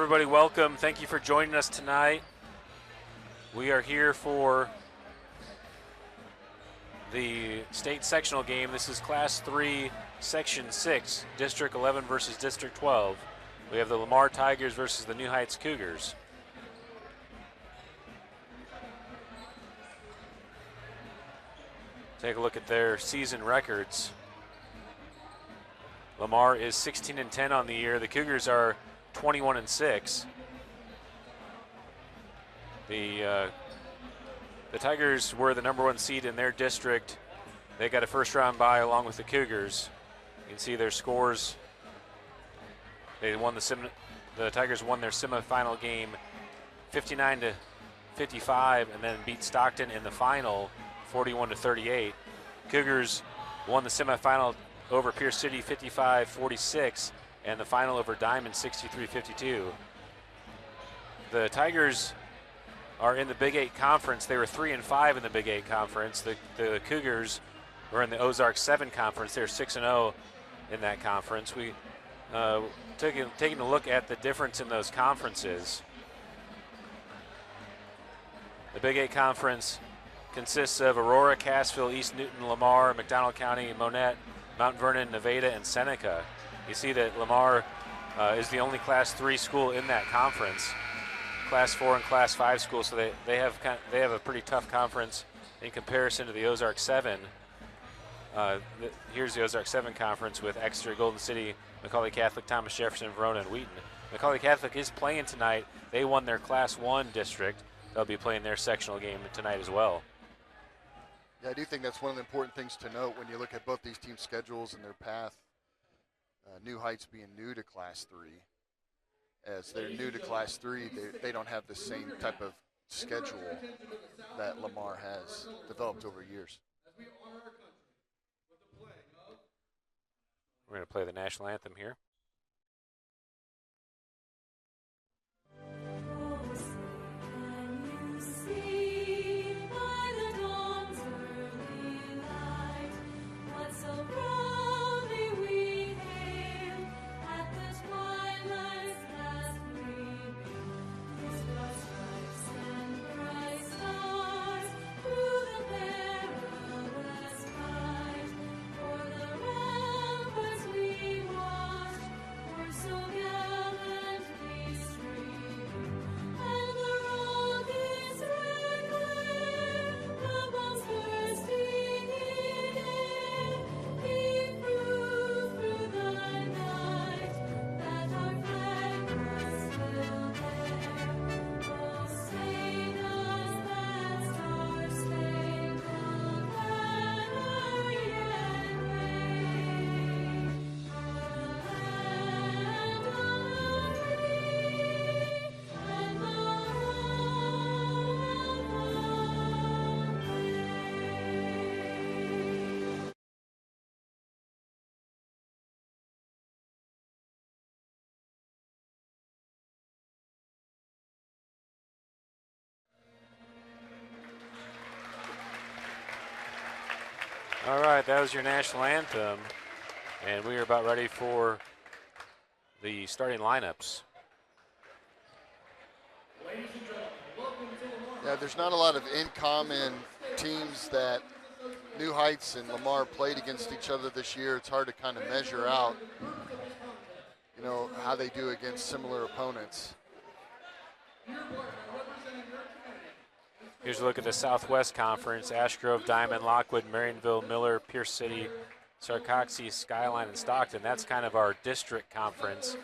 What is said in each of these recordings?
everybody, welcome. Thank you for joining us tonight. We are here for the state sectional game. This is Class 3, Section 6, District 11 versus District 12. We have the Lamar Tigers versus the New Heights Cougars. Take a look at their season records. Lamar is 16-10 on the year. The Cougars are 21-6. The Tigers were the #1 seed in their district. They got a first-round bye along with the Cougars. You can see their scores. They won the Tigers won their semifinal game 59-55, and then beat Stockton in the final 41-38. Cougars won the semifinal over Pierce City 55-46, and the final over Diamond 63-52. The Tigers are in the Big 8 Conference. They were 3-5 in the Big 8 Conference. The Cougars were in the Ozark 7 Conference. They're 6-0 in that conference. We taking a look at the difference in those conferences. The Big 8 Conference consists of Aurora, Cassville, East Newton, Lamar, McDonald County, Monette, Mount Vernon, Nevada, and Seneca. You see that Lamar is the only Class 3 school in that conference. Class 4 and Class 5 schools, so they have a pretty tough conference in comparison to the Ozark 7. Here's the Ozark 7 conference with Exeter, Golden City, Macaulay Catholic, Thomas Jefferson, Verona, and Wheaton. Macaulay Catholic is playing tonight. They won their Class 1 district. They'll be playing their sectional game tonight as well. Yeah, I do think that's one of the important things to note when you look at both these teams' schedules and their path. New Heights being new to Class 3. As they're new to Class 3, they don't have the same type of schedule that Lamar has developed over years. We're going to play the national anthem here. All right, that was your national anthem, and we are about ready for the starting lineups. Yeah, there's not a lot of in-common teams that New Heights and Lamar played against each other this year. It's hard to kind of measure out, how they do against similar opponents. Here's a look at the Southwest Conference. Ash Grove, Diamond, Lockwood, Marionville, Miller, Pierce City, Sarcoxie, Skyline, and Stockton. That's kind of our district conference.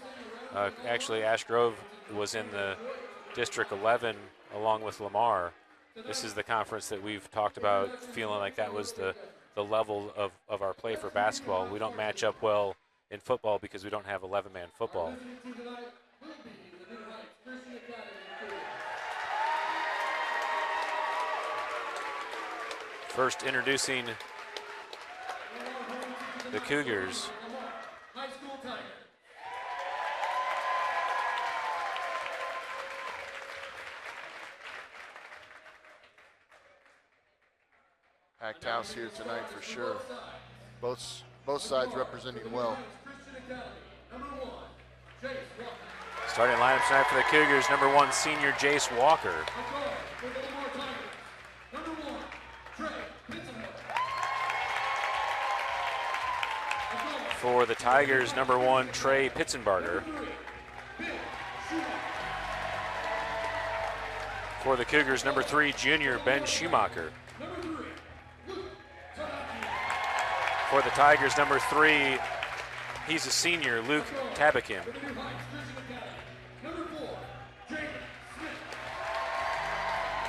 Actually, Ash Grove was in the District 11 along with Lamar. This is the conference that we've talked about, feeling like that was the level of our play for basketball. We don't match up well in football because we don't have 11-man football. First introducing the Cougars. Packed house here tonight for sure. Both sides representing well. Starting lineup tonight for the Cougars, number 1, senior Jace Walker. For the Tigers, number 1, Trey Pitzenbarger. For the Cougars, number 3, junior Ben Schumacher. For the Tigers, number 3, he's a senior, Luke Tabakin.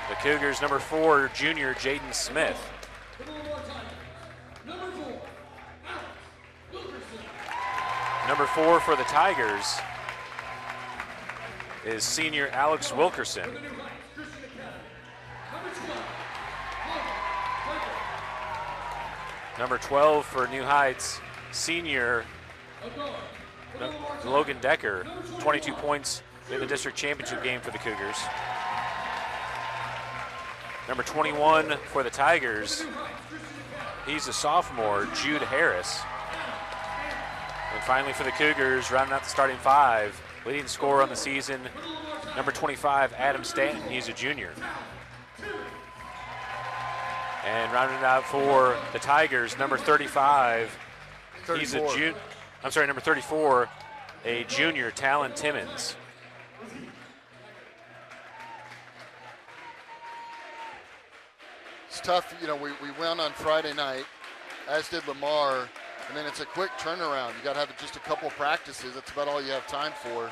The Cougars, number 4, junior Jaden Smith. Number 4 for the Tigers is senior Alex Wilkerson. Number 12 for New Heights, senior Logan Decker, 22 points in the district championship game for the Cougars. Number 21 for the Tigers, he's a sophomore, Jude Harris. And finally for the Cougars, rounding out the starting 5, leading scorer on the season, number 25, Adam Stanton, he's a junior. And rounding it out for the Tigers, number 35, he's number 34, a junior, Talon Timmons. It's tough, you know, we went on Friday night, as did Lamar, and then it's a quick turnaround. You got to have just a couple practices. That's about all you have time for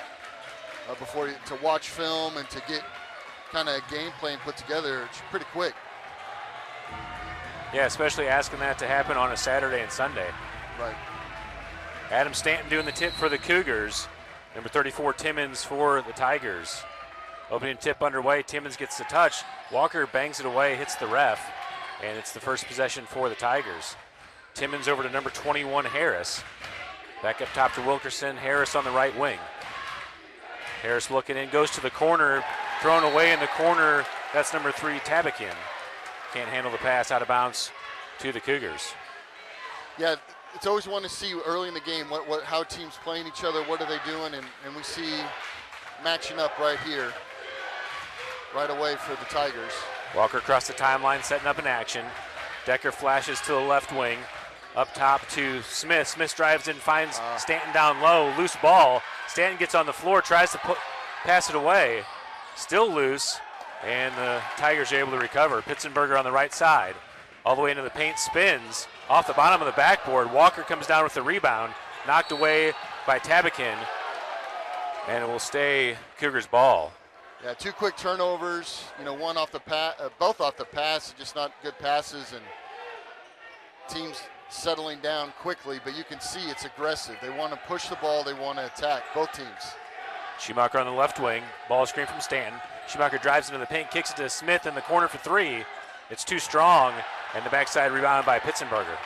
to watch film and to get kind of a game plan put together. It's pretty quick. Yeah, especially asking that to happen on a Saturday and Sunday. Right. Adam Stanton doing the tip for the Cougars. Number 34, Timmons for the Tigers. Opening tip underway, Timmons gets the touch. Walker bangs it away, hits the ref, and it's the first possession for the Tigers. Timmons over to number 21, Harris. Back up top to Wilkerson, Harris on the right wing. Harris looking in, goes to the corner, thrown away in the corner. That's number 3, Tabakin. Can't handle the pass, out of bounds to the Cougars. Yeah, it's always one to see early in the game how teams playing each other, what are they doing, and we see matching up right here, right away for the Tigers. Walker across the timeline, setting up an action. Decker flashes to the left wing, up top to Smith. Smith drives in, finds Stanton down low, loose ball. Stanton gets on the floor, tries to pass it away, still loose. And the Tigers are able to recover. Pitzenbarger on the right side. All the way into the paint, spins off the bottom of the backboard. Walker comes down with the rebound, knocked away by Tabakin. And it will stay Cougars ball. Yeah, 2 quick turnovers. You know, one off the both off the pass, just not good passes, and teams settling down quickly. But you can see it's aggressive. They want to push the ball. They want to attack, both teams. Schumacher on the left wing. Ball screen from Stanton. Schumacher drives into the paint, kicks it to Smith in the corner for 3. It's too strong, and the backside rebound by Pitzenbarger.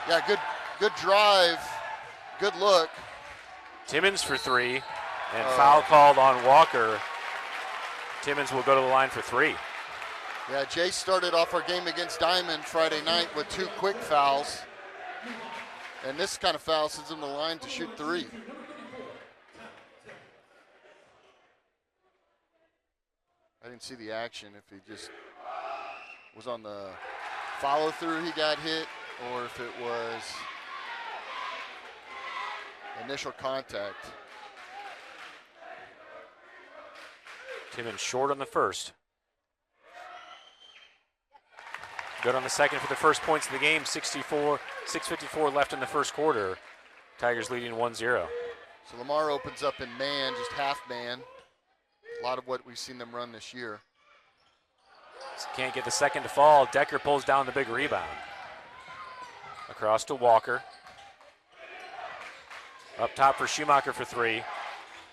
Yeah, good drive, good look. Timmons for 3, and foul called on Walker. Timmons will go to the line for 3. Yeah, Jay started off our game against Diamond Friday night with 2 quick fouls, and this kind of foul sends him to the line to shoot 3. I didn't see the action, if he just was on the follow through he got hit, or if it was initial contact. Timmons short on the first. Good on the second for the first points of the game. 6:54 left in the first quarter. Tigers leading 1-0. So Lamar opens up in man, just half man. A lot of what we've seen them run this year. Can't get the second to fall. Decker pulls down the big rebound. Across to Walker. Up top for Schumacher for 3.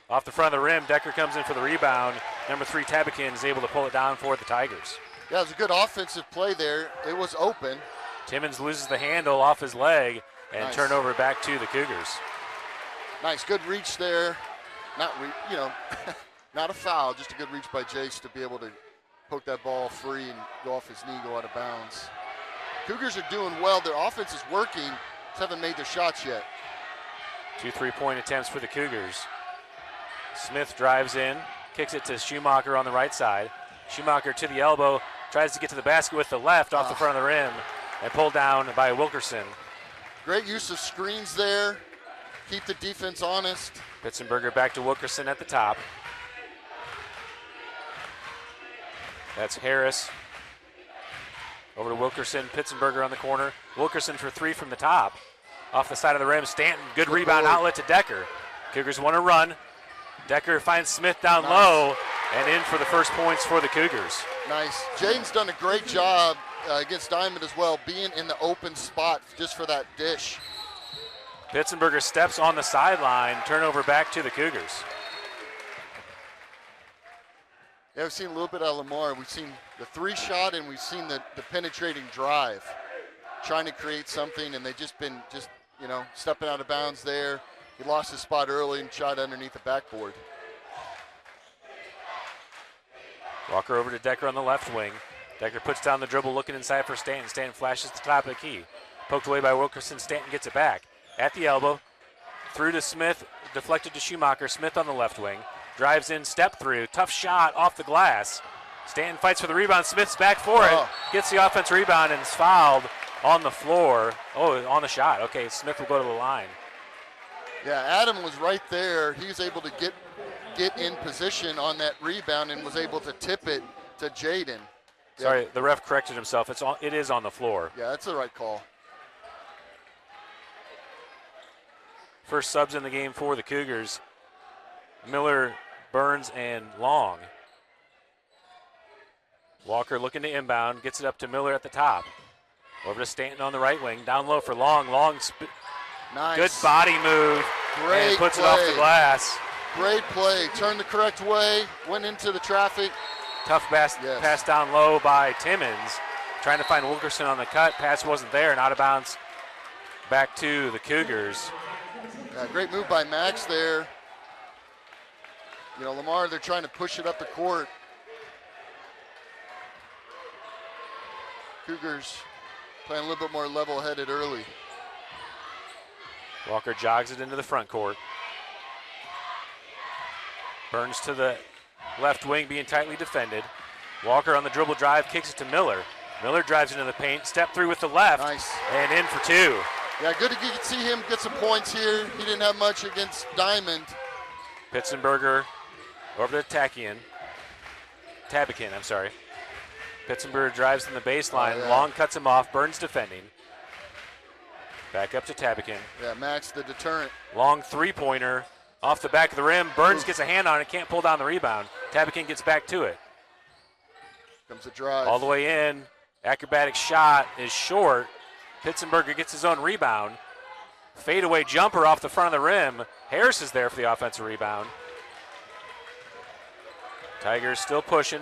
Off the front of the rim, Decker comes in for the rebound. Number 3, Tabakin, is able to pull it down for the Tigers. Yeah, it was a good offensive play there. It was open. Timmons loses the handle off his leg, and turnover back to the Cougars. Nice, good reach there. Not a foul, just a good reach by Jace to be able to poke that ball free and go off his knee, go out of bounds. Cougars are doing well. Their offense is working. Just haven't made their shots yet. 2 3-point attempts for the Cougars. Smith drives in, kicks it to Schumacher on the right side. Schumacher to the elbow, tries to get to the basket with the left off the front of the rim, and pulled down by Wilkerson. Great use of screens there. Keep the defense honest. Pitsenberger back to Wilkerson at the top. That's Harris. Over to Wilkerson, Pitsenberger on the corner. Wilkerson for three from the top. Off the side of the rim, Stanton, good rebound outlet to Decker. Cougars want to run. Decker finds Smith down low and in for the first points for the Cougars. Nice. Jaden's done a great job against Diamond as well, being in the open spot just for that dish. Pitsenberger steps on the sideline, turnover back to the Cougars. Yeah, we've seen a little bit of Lamar. We've seen the three shot and we've seen the penetrating drive, trying to create something, and they've just been stepping out of bounds there. He lost his spot early and shot underneath the backboard. Walker over to Decker on the left wing. Decker puts down the dribble, looking inside for Stanton. Stanton flashes the top of the key. Poked away by Wilkerson. Stanton gets it back. At the elbow, through to Smith, deflected to Schumacher. Smith on the left wing. Drives in, step through. Tough shot off the glass. Stanton fights for the rebound. Smith's back for it. Gets the offense rebound and is fouled on the floor. Oh, on the shot. Okay, Smith will go to the line. Yeah, Adam was right there. He was able to get in position on that rebound and was able to tip it to Jaden. Sorry, the ref corrected himself. It is on the floor. Yeah, that's the right call. First subs in the game for the Cougars. Miller, Burns, and Long. Walker looking to inbound, gets it up to Miller at the top. Over to Stanton on the right wing, down low for Long. Nice. Good body move. Great and puts play. it off the glass. Great play. Turned the correct way, went into the traffic. Tough pass down low by Timmons. Trying to find Wilkerson on the cut. Pass wasn't there, and out of bounds back to the Cougars. Yeah, great move by Max there. Lamar, they're trying to push it up the court. Cougars playing a little bit more level-headed early. Walker jogs it into the front court. Burns to the left wing, being tightly defended. Walker on the dribble drive, kicks it to Miller. Miller drives into the paint, step through with the left, and in for two. Yeah, good to see him get some points here. He didn't have much against Diamond. Pitsenberger over to Tabakin, I'm sorry. Pitsenberger drives in the baseline. Long cuts him off. Burns defending. Back up to Tabakin. Yeah, Max the deterrent. Long three-pointer off the back of the rim. Burns gets a hand on it, can't pull down the rebound. Tabakin gets back to it. Comes the drive. All the way in. Acrobatic shot is short. Pitsenberger gets his own rebound. Fadeaway jumper off the front of the rim. Harris is there for the offensive rebound. Tigers still pushing,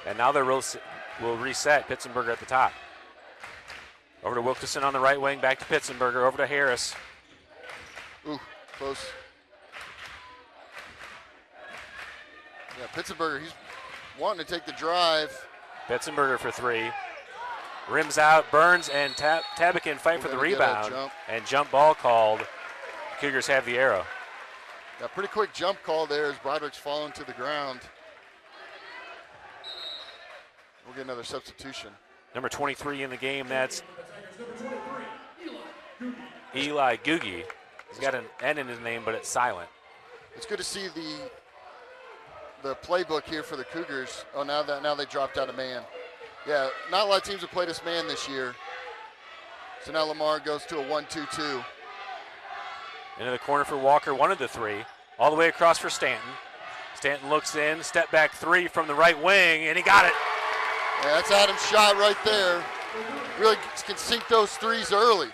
and now they will reset. Pitsenberger at the top. Over to Wilkerson on the right wing, back to Pitsenberger, over to Harris. Ooh, close. Yeah, Pitsenberger, he's wanting to take the drive. Pitsenberger for three. Rims out, Burns and Tabakin fight for the rebound. And jump ball called. Cougars have the arrow. Yeah, pretty quick jump call there as Broderick's falling to the ground. We'll get another substitution. Number 23 in the game, that's Eli Googie. He's got an N in his name, but it's silent. It's good to see the playbook here for the Cougars. Oh, now they dropped out a man. Yeah, not a lot of teams have played us man this year. So now Lamar goes to a 1-2-2. Into the corner for Walker, wanted the three. All the way across for Stanton. Stanton looks in, step back three from the right wing, and he got it. Yeah, that's Adam's shot right there. Really can sink those threes early.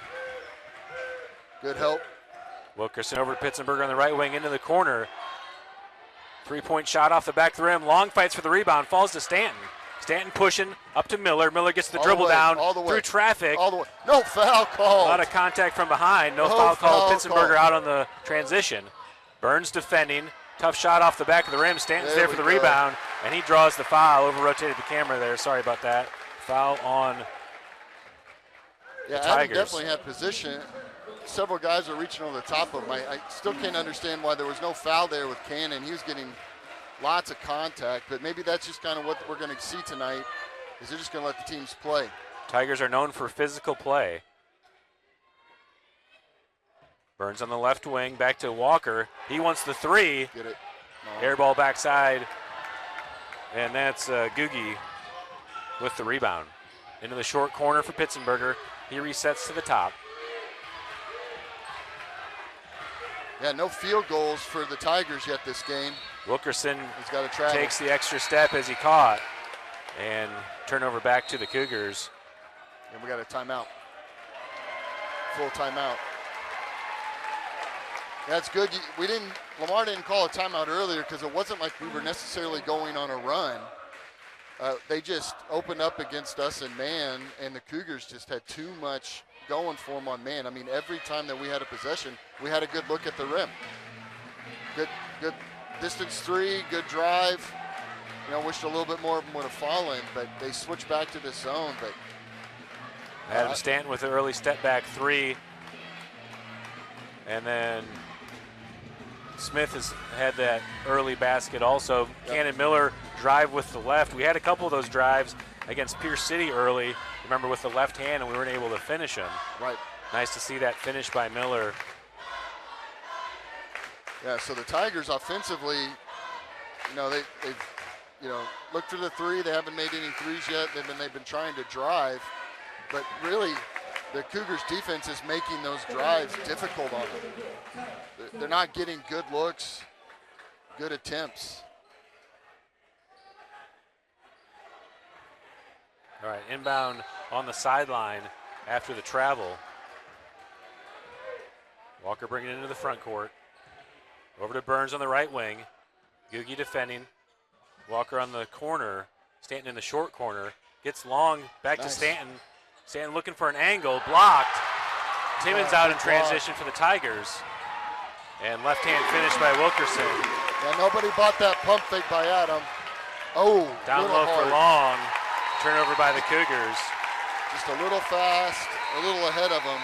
Good help. Wilkerson over to Pitsenberger on the right wing into the corner. Three-point shot off the back of the rim. Long fights for the rebound, falls to Stanton. Stanton pushing up to Miller. Miller gets the dribble down through traffic. All the way. No foul call. A lot of contact from behind. No foul call. Pitsenberger out on the transition. Burns defending. Tough shot off the back of the rim. Stanton's there for the rebound, and he draws the foul. Over-rotated the camera there. Sorry about that. Foul on the Tigers. Adam definitely had position. several guys were reaching over the top of him. I still can't understand why there was no foul there with Cannon. He was getting lots of contact, but maybe that's just kind of what we're going to see tonight, is they're just going to let the teams play. Tigers are known for physical play. Burns on the left wing, back to Walker. He wants the three. Get it. No. Air ball backside. And that's Gugi with the rebound. Into the short corner for Pitzenberger. He resets to the top. Yeah, no field goals for the Tigers yet this game. Wilkerson He's got to travel. takes the extra step as he caught. And turnover back to the Cougars. And we got a timeout. Full timeout. That's good. Lamar didn't call a timeout earlier because it wasn't like we were necessarily going on a run. They just opened up against us in man, and the Cougars just had too much going for them on man. I mean, every time that we had a possession, we had a good look at the rim. Good distance three, good drive. Wished a little bit more of them would have fallen, but they switched back to the zone. But Adam Stanton with an early step back three. And then Smith has had that early basket also. Yep. Cannon Miller drive with the left. We had a couple of those drives against Pierce City early, remember, with the left hand, and we weren't able to finish them. Right. Nice to see that finish by Miller. Yeah, so the Tigers offensively, they've looked for the three. They haven't made any threes yet. They've been trying to drive, but really the Cougars defense is making those drives difficult on them. They're not getting good looks, good attempts. All right, inbound on the sideline after the travel. Walker bringing it into the front court. Over to Burns on the right wing. Gugi defending. Walker on the corner. Stanton in the short corner. Gets long, back to Stanton. Stanton looking for an angle, blocked. Timmons out in transition for the Tigers. And left-hand finish by Wilkerson. Yeah, nobody bought that pump fake by Adam. Oh, down low for long. Turnover by the Cougars. Just a little fast, a little ahead of them.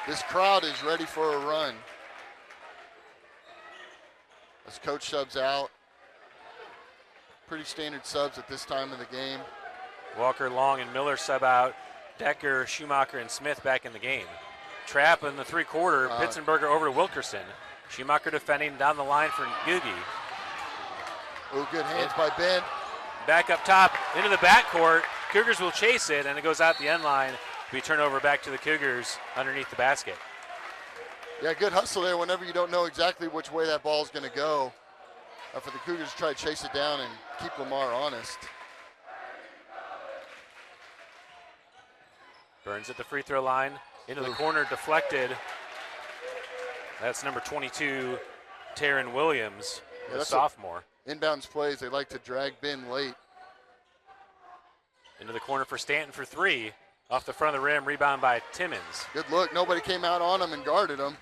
This crowd is ready for a run. As coach subs out. Pretty standard subs at this time of the game. Walker, Long, and Miller sub out. Decker, Schumacher, and Smith back in the game. Trap in the three-quarter. Pitzenberger over to Wilkerson. Schumacher defending down the line for Gugi. Oh, good hands by Ben. Back up top into the backcourt. Cougars will chase it, and it goes out the end line. We turn over back to the Cougars underneath the basket. Yeah, good hustle there whenever you don't know exactly which way that ball is going to go. For the Cougars to try to chase it down and keep Lamar honest. Burns at the free throw line. Into the corner, deflected. That's number 22, Taryn Williams, the sophomore. Inbounds plays, they like to drag Ben late. Into the corner for Stanton for three. Off the front of the rim, rebound by Timmons. Good look, nobody came out on him and guarded him.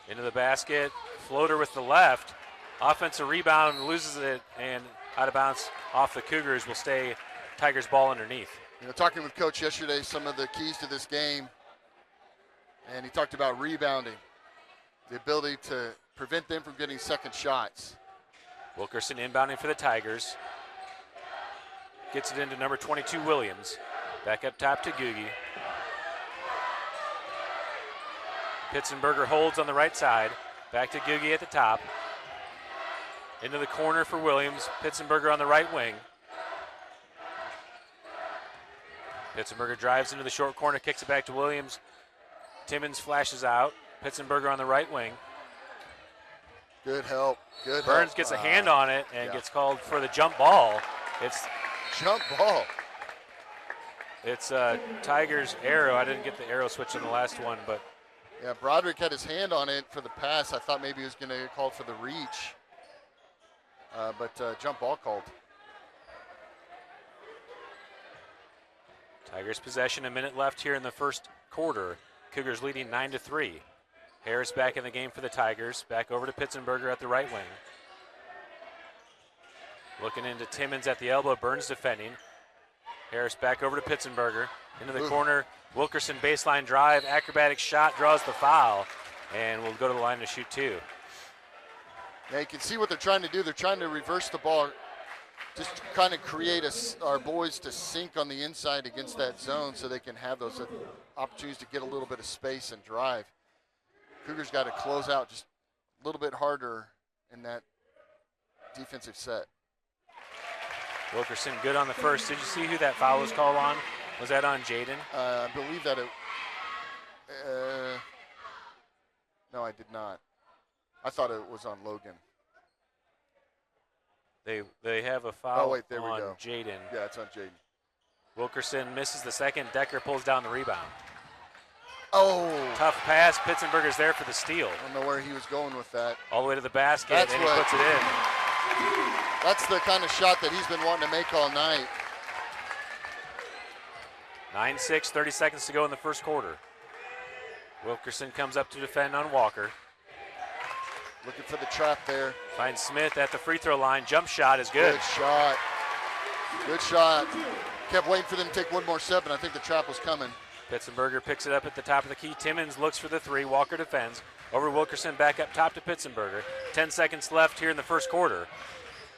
Into the basket, floater with the left. Offensive rebound, loses it, and out of bounds off the Cougars will stay Tigers ball underneath. Talking with Coach yesterday, some of the keys to this game, and he talked about rebounding, the ability to prevent them from getting second shots. Wilkerson inbounding for the Tigers. Gets it into number 22, Williams. Back up top to Gugi. Pitzenberger holds on the right side. Back to Gugi at the top. Into the corner for Williams. Pitzenberger on the right wing. Pitzenberger drives into the short corner, kicks it back to Williams. Timmons flashes out. Pitzenberger on the right wing. Good help. Good Burns help. gets a hand on it and gets called for the jump ball. It's jump ball. It's Tigers arrow. I didn't get the arrow switch in the last one, but yeah, Broderick had his hand on it for the pass. I thought maybe he was going to get called for the reach, but jump ball called. Tigers possession, a minute left here in the first quarter. Cougars leading 9-3. Harris back in the game for the Tigers. Back over to Pitzenberger at the right wing. Looking into Timmons at the elbow. Burns defending. Harris back over to Pitzenberger. Into the corner. Wilkerson baseline drive. Acrobatic shot draws the foul. And will go to the line to shoot 2. Now you can see what they're trying to do. They're trying to reverse the ball. Just kind of create our boys to sink on the inside against that zone so they can have those opportunities to get a little bit of space and drive. Cougars got to close out just a little bit harder in that defensive set. Wilkerson good on the first. Did you see who that foul was called on? Was that on Jaden? I believe that it. No, I did not. I thought it was on Logan. They have a foul wait, there we on go. Jaden. Yeah, it's on Jaden. Wilkerson misses the second. Decker pulls down the rebound. Oh! Tough pass. Pitzenberger's there for the steal. I don't know where he was going with that. All the way to the basket, and he puts it in. That's the kind of shot that he's been wanting to make all night. 9-6, 30 seconds to go in the first quarter. Wilkerson comes up to defend on Walker. Looking for the trap there. Finds Smith at the free throw line. Jump shot is good. Good shot. Good shot. Kept waiting for them to take one more step, and I think the trap was coming. Pitzenberger picks it up at the top of the key. Timmons looks for the 3. Walker defends. Over Wilkerson, back up top to Pitzenberger. 10 seconds left here in the first quarter.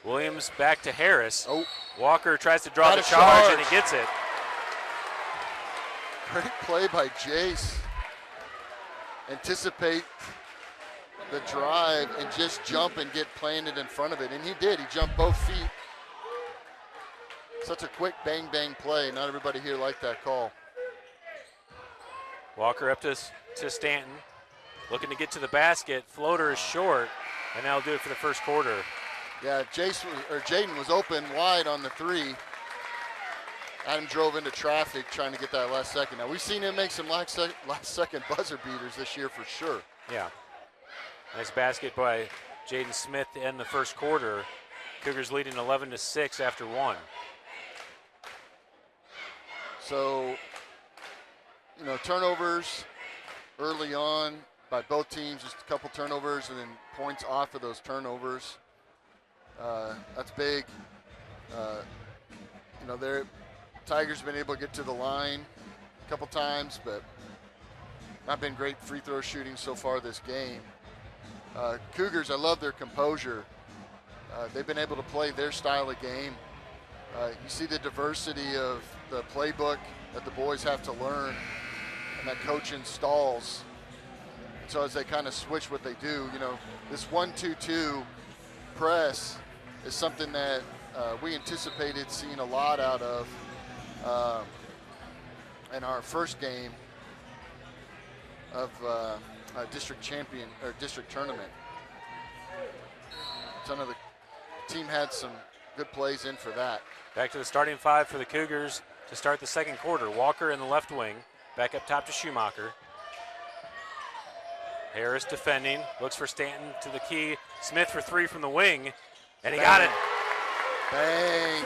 Williams back to Harris. Oh. Walker tries to draw the charge, and he gets it. Great play by Jace. Anticipate the drive and just jump and get planted in front of it. And he did. He jumped both feet. Such a quick bang, bang play. Not everybody here liked that call. Walker up to Stanton. Looking to get to the basket. Floater is short, and that'll do it for the first quarter. Yeah, Jaden was open wide on the 3. Adam drove into traffic trying to get that last second. Now, we've seen him make some last second buzzer beaters this year for sure. Yeah. Nice basket by Jaden Smith to end the first quarter. Cougars leading 11-6 after 1. So, turnovers early on by both teams, just a couple turnovers and then points off of those turnovers. That's big. Tigers have been able to get to the line a couple times, but not been great free throw shooting so far this game. Cougars, I love their composure. They've been able to play their style of game. You see the diversity of the playbook that the boys have to learn and that coach installs. And so as they kind of switch what they do, this 1-2-2 press is something that we anticipated seeing a lot out of in our first game of district champion or district tournament. Some of the team had some good plays in for that. Back to the starting 5 for the Cougars to start the second quarter. Walker in the left wing, back up top to Schumacher. Harris defending, looks for Stanton to the key. Smith for 3 from the wing, and he got it. Bang.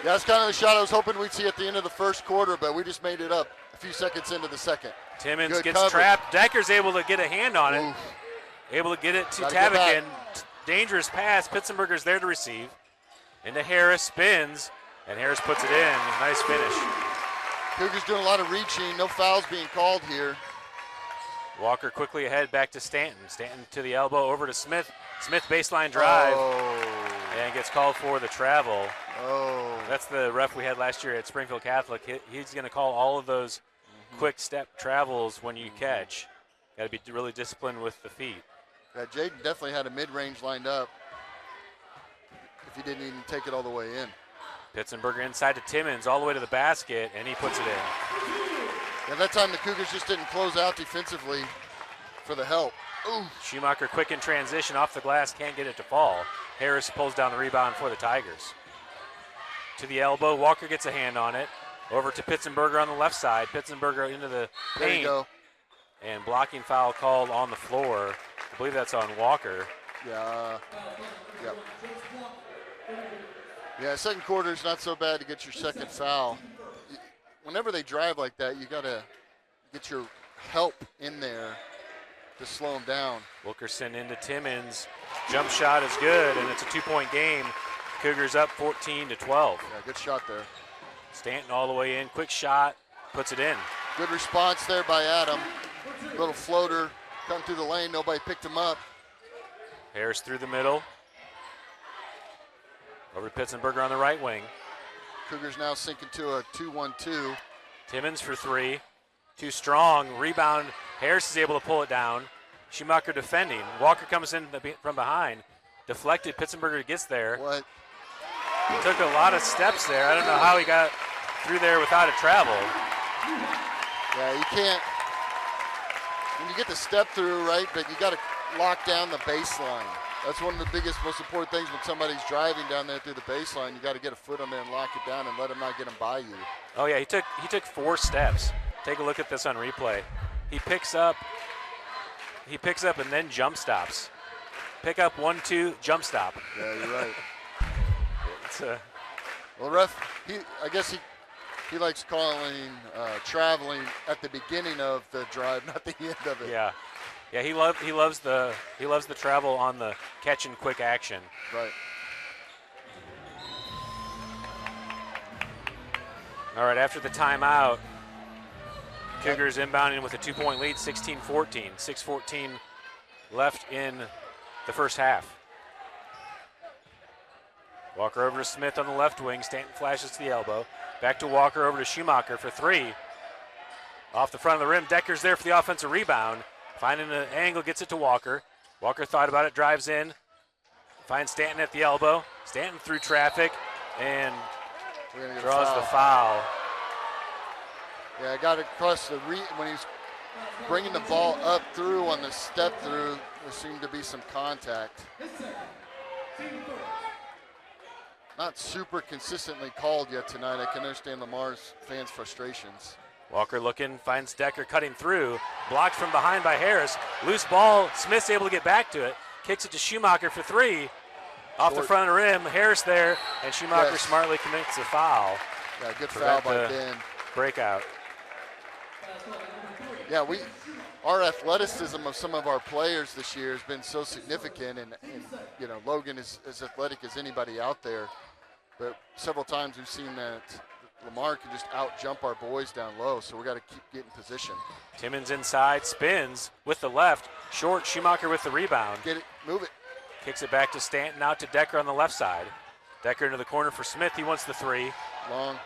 Yeah, that's kind of the shot I was hoping we'd see at the end of the first quarter, but we just made it up a few seconds into the second. Timmons Good gets coverage. trapped. Decker's able to get a hand on it. Oof. Able to get it to Gotta get Tavican. back. Dangerous pass. Pitzenberger's there to receive. Into Harris, spins, and Harris puts it in. Nice finish. Cougars doing a lot of reaching. No fouls being called here. Walker quickly ahead back to Stanton. Stanton to the elbow over to Smith. Smith baseline drive. And gets called for the travel. That's the ref we had last year at Springfield Catholic. He's going to call all of those quick step travels when you catch. Got to be really disciplined with the feet. Yeah, Jaden definitely had a mid-range lined up if he didn't even take it all the way in. Pitzenberger inside to Timmons all the way to the basket, and he puts it in. Yeah, that time the Cougars just didn't close out defensively for the help. Ooh. Schumacher quick in transition off the glass, can't get it to fall. Harris pulls down the rebound for the Tigers. To the elbow, Walker gets a hand on it. Over to Pitzenberger on the left side. Pitzenberger into the paint. There you go. And blocking foul called on the floor. I believe that's on Walker. Yeah. Yep. Yeah, second quarter is not so bad to get your second foul. Whenever they drive like that, you got to get your help in there to slow them down. Wilkerson into Timmons. Jump shot is good, and it's a 2-point game. Cougars up 14-12. Yeah, good shot there. Stanton all the way in, quick shot, puts it in. Good response there by Adam. Little floater, come through the lane, nobody picked him up. Harris through the middle. Over to Pitzenberger on the right wing. Cougars now sinking to a 2-1-2. Timmons for three. Too strong. Rebound. Harris is able to pull it down. Schumacher defending. Walker comes in from behind. Deflected. Pitzenberger gets there. What? He took a lot of steps there. I don't know how he got through there without a travel. Yeah, you can't. When you get the step through, right, but you got to lock down the baseline. That's one of the biggest, most important things when somebody's driving down there through the baseline. You got to get a foot on there and lock it down and let them not get them by you. Oh yeah, he took 4 steps. Take a look at this on replay. He picks up and then jump stops. Pick up 1, 2, jump stop. Yeah, you're right. It's well, ref, I guess he likes calling traveling at the beginning of the drive, not the end of it. Yeah. Yeah, he loves the travel on the catch and quick action. Right. All right, after the timeout, Cougars inbounding with a 2-point lead, 16-14. 6:14 left in the first half. Walker over to Smith on the left wing. Stanton flashes to the elbow. Back to Walker, over to Schumacher for 3. Off the front of the rim. Decker's there for the offensive rebound. Finding an angle, gets it to Walker. Walker thought about it, drives in. Finds Stanton at the elbow. Stanton through traffic and draws the foul. Yeah, I got across the when he's bringing the ball up through on the step through, there seemed to be some contact. Not super consistently called yet tonight. I can understand Lamar's fans' frustrations. Walker looking, finds Decker cutting through. Blocked from behind by Harris. Loose ball, Smith's able to get back to it. Kicks it to Schumacher for 3. Off the front of the rim, Harris there, and Schumacher smartly commits a foul. Yeah, good foul by Ben. Breakout. Yeah, our athleticism of some of our players this year has been so significant, and you know, Logan is as athletic as anybody out there, but several times we've seen that Lamar can just out-jump our boys down low, so we got to keep getting position. Timmons inside, spins with the left. Short, Schumacher with the rebound. Get it, move it. Kicks it back to Stanton, out to Decker on the left side. Decker into the corner for Smith, he wants the 3. Long.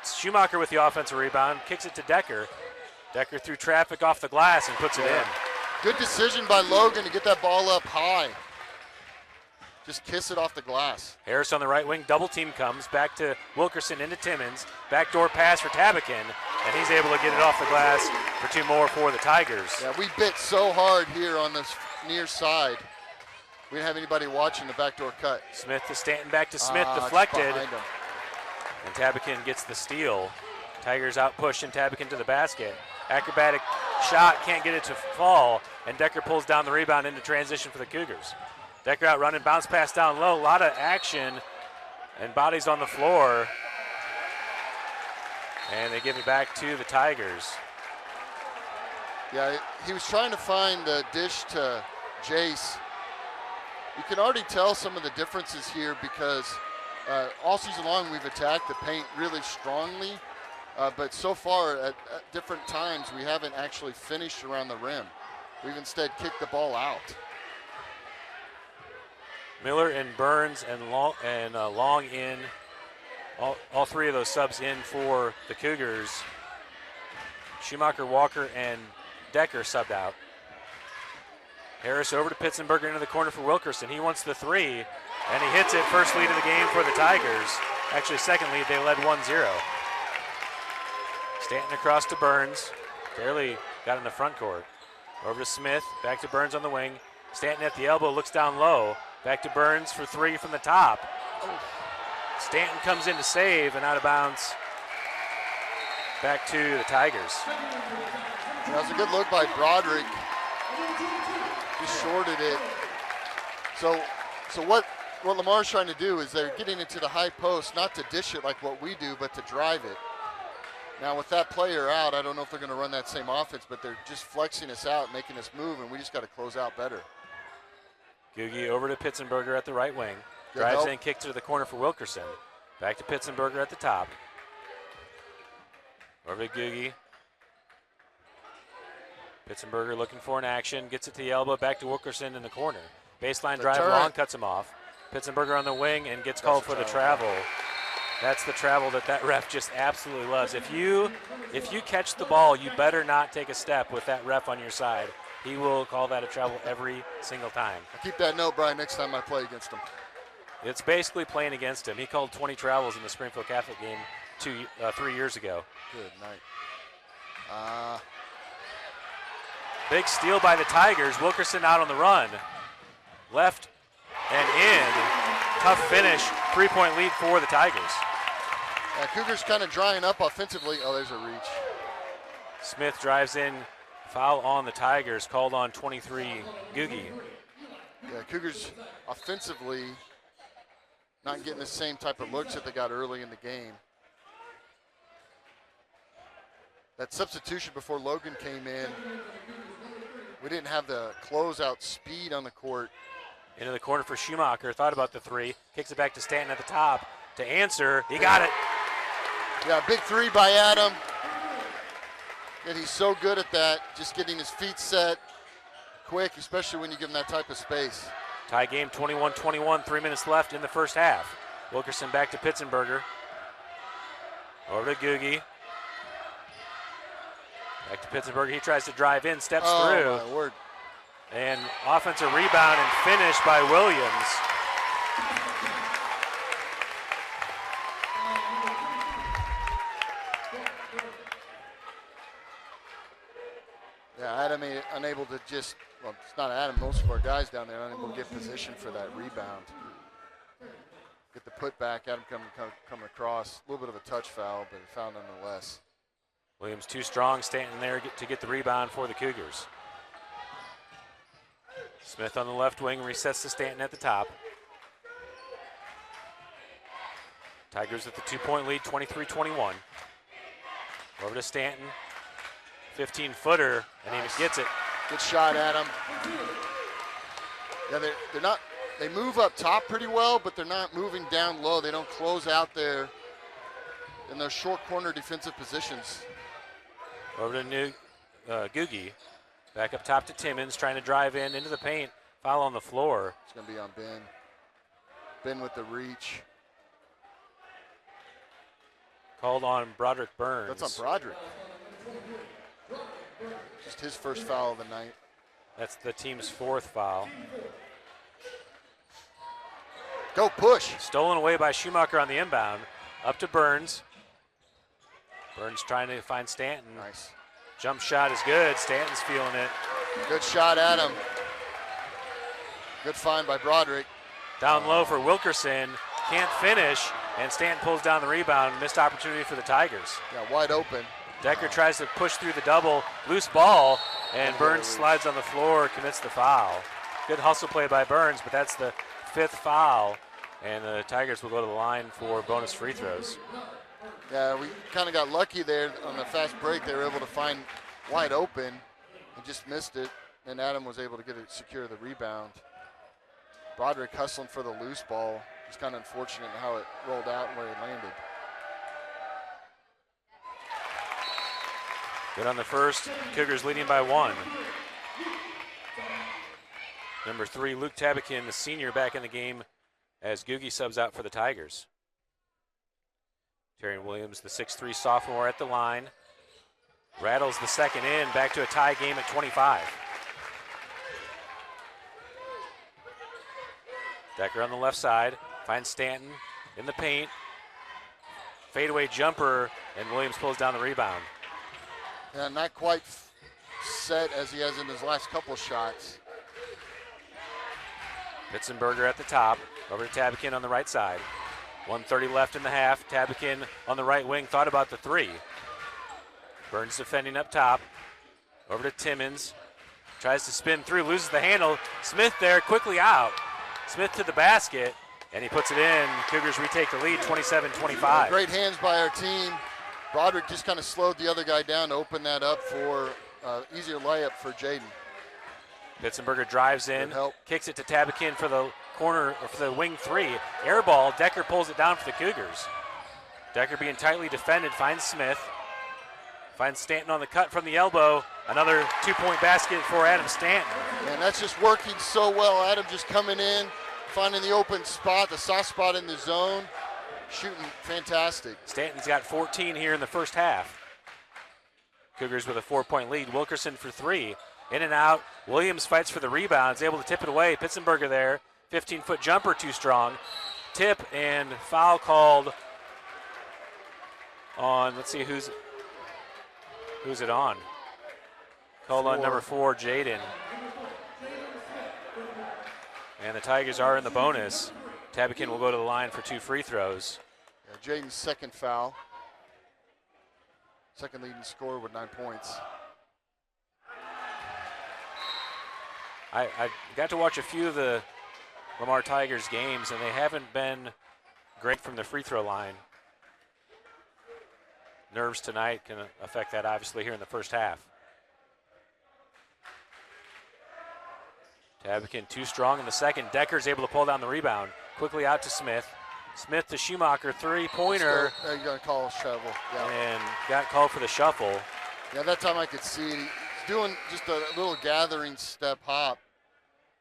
Schumacher with the offensive rebound, kicks it to Decker. Decker through traffic off the glass and puts it in. Good decision by Logan to get that ball up high. Just kiss it off the glass. Harris on the right wing, double team comes, back to Wilkerson into Timmons. Backdoor pass for Tabakin, and he's able to get it off the glass for 2 more for the Tigers. Yeah, we bit so hard here on this near side. We didn't have anybody watching the backdoor cut. Smith to Stanton, back to Smith, deflected. And Tabakin gets the steal. Tigers out pushing Tabakin to the basket. Acrobatic shot, can't get it to fall, and Decker pulls down the rebound into transition for the Cougars. Decker out running, bounce pass down low, a lot of action, and bodies on the floor. And they give it back to the Tigers. Yeah, he was trying to find the dish to Jace. You can already tell some of the differences here because all season long we've attacked the paint really strongly, but so far at different times we haven't actually finished around the rim. We've instead kicked the ball out. Miller and Burns and Long in, all 3 of those subs in for the Cougars. Schumacher, Walker, and Decker subbed out. Harris over to Pitzenberger into the corner for Wilkerson. He wants the 3, and he hits it. First lead of the game for the Tigers. Actually, second lead, they led 1-0. Stanton across to Burns. Barely got in the front court. Over to Smith, back to Burns on the wing. Stanton at the elbow, looks down low. Back to Burns for 3 from the top. Stanton comes in to save and out of bounds. Back to the Tigers. That was a good look by Broderick. Just shorted it. So what Lamar's trying to do is they're getting into the high post, not to dish it like what we do, but to drive it. Now with that player out, I don't know if they're going to run that same offense, but they're just flexing us out, making us move, and we just got to close out better. Gugi over to Pitzenberger at the right wing. Drives in, kicks to the corner for Wilkerson. Back to Pitzenberger at the top. Over to Googie. Pitzenberger looking for an action. Gets it to the elbow. Back to Wilkerson in the corner. Baseline drive long, cuts him off. Pitzenberger on the wing and gets called for the travel. That's the travel that ref just absolutely loves. If you catch the ball, you better not take a step with that ref on your side. He will call that a travel every single time. I'll keep that note, Brian, next time I play against him. It's basically playing against him. He called 20 travels in the Springfield Catholic game 3 years ago. Good night. Big steal by the Tigers. Wilkerson out on the run. Left and in. Tough finish. 3-point lead for the Tigers. Cougars kind of drying up offensively. Oh, there's a reach. Smith drives in. Foul on the Tigers. Called on 23, Googie. Yeah, Cougars offensively not getting the same type of looks that they got early in the game. That substitution before Logan came in, we didn't have the closeout speed on the court. Into the corner for Schumacher. Thought about the three. Kicks it back to Stanton at the top to answer. He got it. Yeah, big three by Adam. And he's so good at that, just getting his feet set quick, especially when you give him that type of space. Tie game 21-21, 3 minutes left in the first half. Wilkerson back to Pitzenberger. Over to Googie. Back to Pitzenberger. He tries to drive in, steps through. My word. And offensive rebound and finish by Williams. Yeah, Adam unable to just, well, it's not Adam, most of our guys down there unable to get position for that rebound. Get the putback, Adam coming across. A little bit of a touch foul, but a foul nonetheless. Williams too strong, Stanton there to get the rebound for the Cougars. Smith on the left wing, resets to Stanton at the top. Tigers with the 2-point lead, 23-21. Over to Stanton. 15-footer, and nice. He gets it. Good shot, Adam. Yeah, they're not. They move up top pretty well, but they're not moving down low. They don't close out there in those short corner defensive positions. Over to Googie. Back up top to Timmons, trying to drive into the paint. Foul on the floor. It's going to be on Ben. Ben with the reach. Called on Broderick Burns. That's on Broderick. Just his first foul of the night. That's the team's fourth foul. Go push. Stolen away by Schumacher on the inbound. Up to Burns. Burns trying to find Stanton. Nice. Jump shot is good. Stanton's feeling it. Good shot, Adam. Good find by Broderick. Down low for Wilkerson. Can't finish. And Stanton pulls down the rebound. Missed opportunity for the Tigers. Yeah, wide open. Decker tries to push through the double. Loose ball. And Burns slides on the floor, commits the foul. Good hustle play by Burns, but that's the fifth foul. And the Tigers will go to the line for bonus free throws. Yeah, we kind of got lucky there on the fast break. They were able to find wide open and just missed it. And Adam was able to secure the rebound. Broderick hustling for the loose ball. Just kind of unfortunate in how it rolled out and where it landed. Good on the first. Cougars leading by 1. Number 3, Luke Tabakin, the senior, back in the game as Googie subs out for the Tigers. Terrion Williams, the 6'3 sophomore, at the line. Rattles the second in, back to a tie game at 25. Decker on the left side, finds Stanton in the paint. Fadeaway jumper, and Williams pulls down the rebound. Yeah, not quite set as he has in his last couple shots. Pitzenberger at the top, over to Tabakin on the right side. 1:30 left in the half. Tabakin on the right wing thought about the three. Burns defending up top. Over to Timmons. Tries to spin through, loses the handle. Smith there, quickly out. Smith to the basket, and he puts it in. Cougars retake the lead, 27-25. Great hands by our team. Broderick just kind of slowed the other guy down to open that up for easier layup for Jaden. Pitzenberger drives in, kicks it to Tabakin for the corner, or for the wing three. Air ball, Decker pulls it down for the Cougars. Decker being tightly defended, finds Smith. Finds Stanton on the cut from the elbow. Another 2-point basket for Adam Stanton. And that's just working so well. Adam just coming in, finding the open spot, the soft spot in the zone, shooting fantastic. Stanton's got 14 here in the first half. Cougars with a 4-point lead. Wilkerson for 3. In and out. Williams fights for the rebound. Is able to tip it away. Pitzenberger there. 15-foot jumper too strong. Tip and foul called on, let's see who's it on. Called on number 4, Jaden. And the Tigers are in the bonus. Tabakin will go to the line for 2 free throws. Yeah, Jaden's second foul. Second leading scorer with 9 points. I got to watch a few of the Lamar Tigers games, and they haven't been great from the free throw line. Nerves tonight can affect that, obviously, here in the first half. Tabakin too strong in the second. Decker's able to pull down the rebound. Quickly out to Smith. Smith to Schumacher, 3-pointer. You're going to call a shovel. Yeah. And got called for the shuffle. Yeah, that time I could see it. He's doing just a little gathering step hop,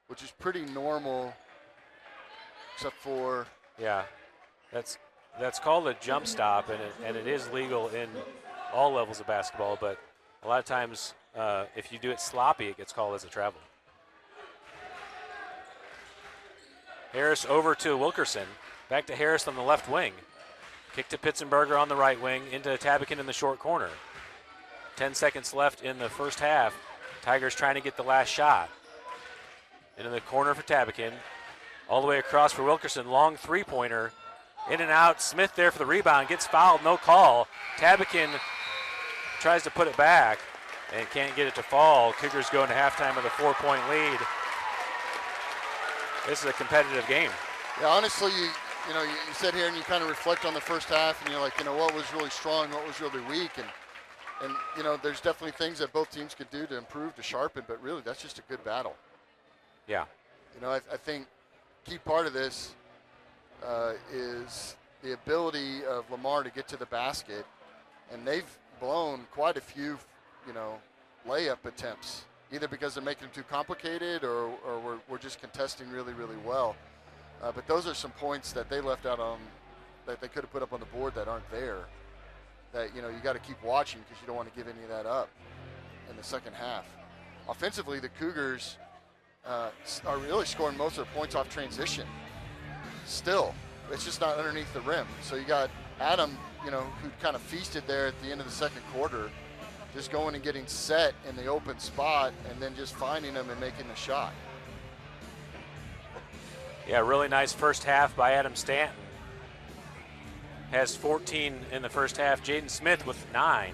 which is pretty normal, except for. Yeah, that's called a jump stop, and it is legal in all levels of basketball, but a lot of times if you do it sloppy, it gets called as a travel. Harris over to Wilkerson. Back to Harris on the left wing. Kick to Pitzenberger on the right wing, into Tabakin in the short corner. 10 seconds left in the first half. Tigers trying to get the last shot. Into the corner for Tabakin. All the way across for Wilkerson. Long 3-pointer. In and out. Smith there for the rebound. Gets fouled. No call. Tabakin tries to put it back and can't get it to fall. Cougars go into halftime with a 4-point lead. This is a competitive game. Yeah, honestly, you sit here and you kind of reflect on the first half, and you're like, what was really strong, what was really weak, and there's definitely things that both teams could do to improve, to sharpen, but really that's just a good battle. Yeah. I think key part of this is the ability of Lamar to get to the basket, and they've blown quite a few, layup attempts, either because they're making them too complicated or we're just contesting really, really well. But those are some points that they left out on that they could have put up on the board that aren't there. That you got to keep watching because you don't want to give any of that up in the second half. Offensively, the Cougars are really scoring most of their points off transition. Still, it's just not underneath the rim. So you got Adam, who kind of feasted there at the end of the second quarter, just going and getting set in the open spot and then just finding them and making the shot. Yeah, really nice first half by Adam Stanton. Has 14 in the first half. Jaden Smith with 9.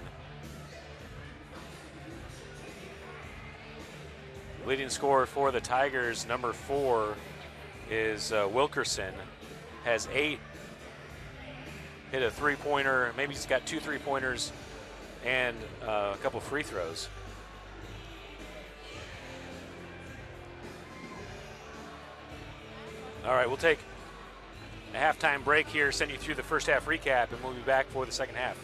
Leading scorer for the Tigers, number 4, is Wilkerson. Has 8. Hit a 3-pointer. Maybe he's got 2 3-pointers and a couple free throws. All right, we'll take a halftime break here, send you through the first half recap, and we'll be back for the second half.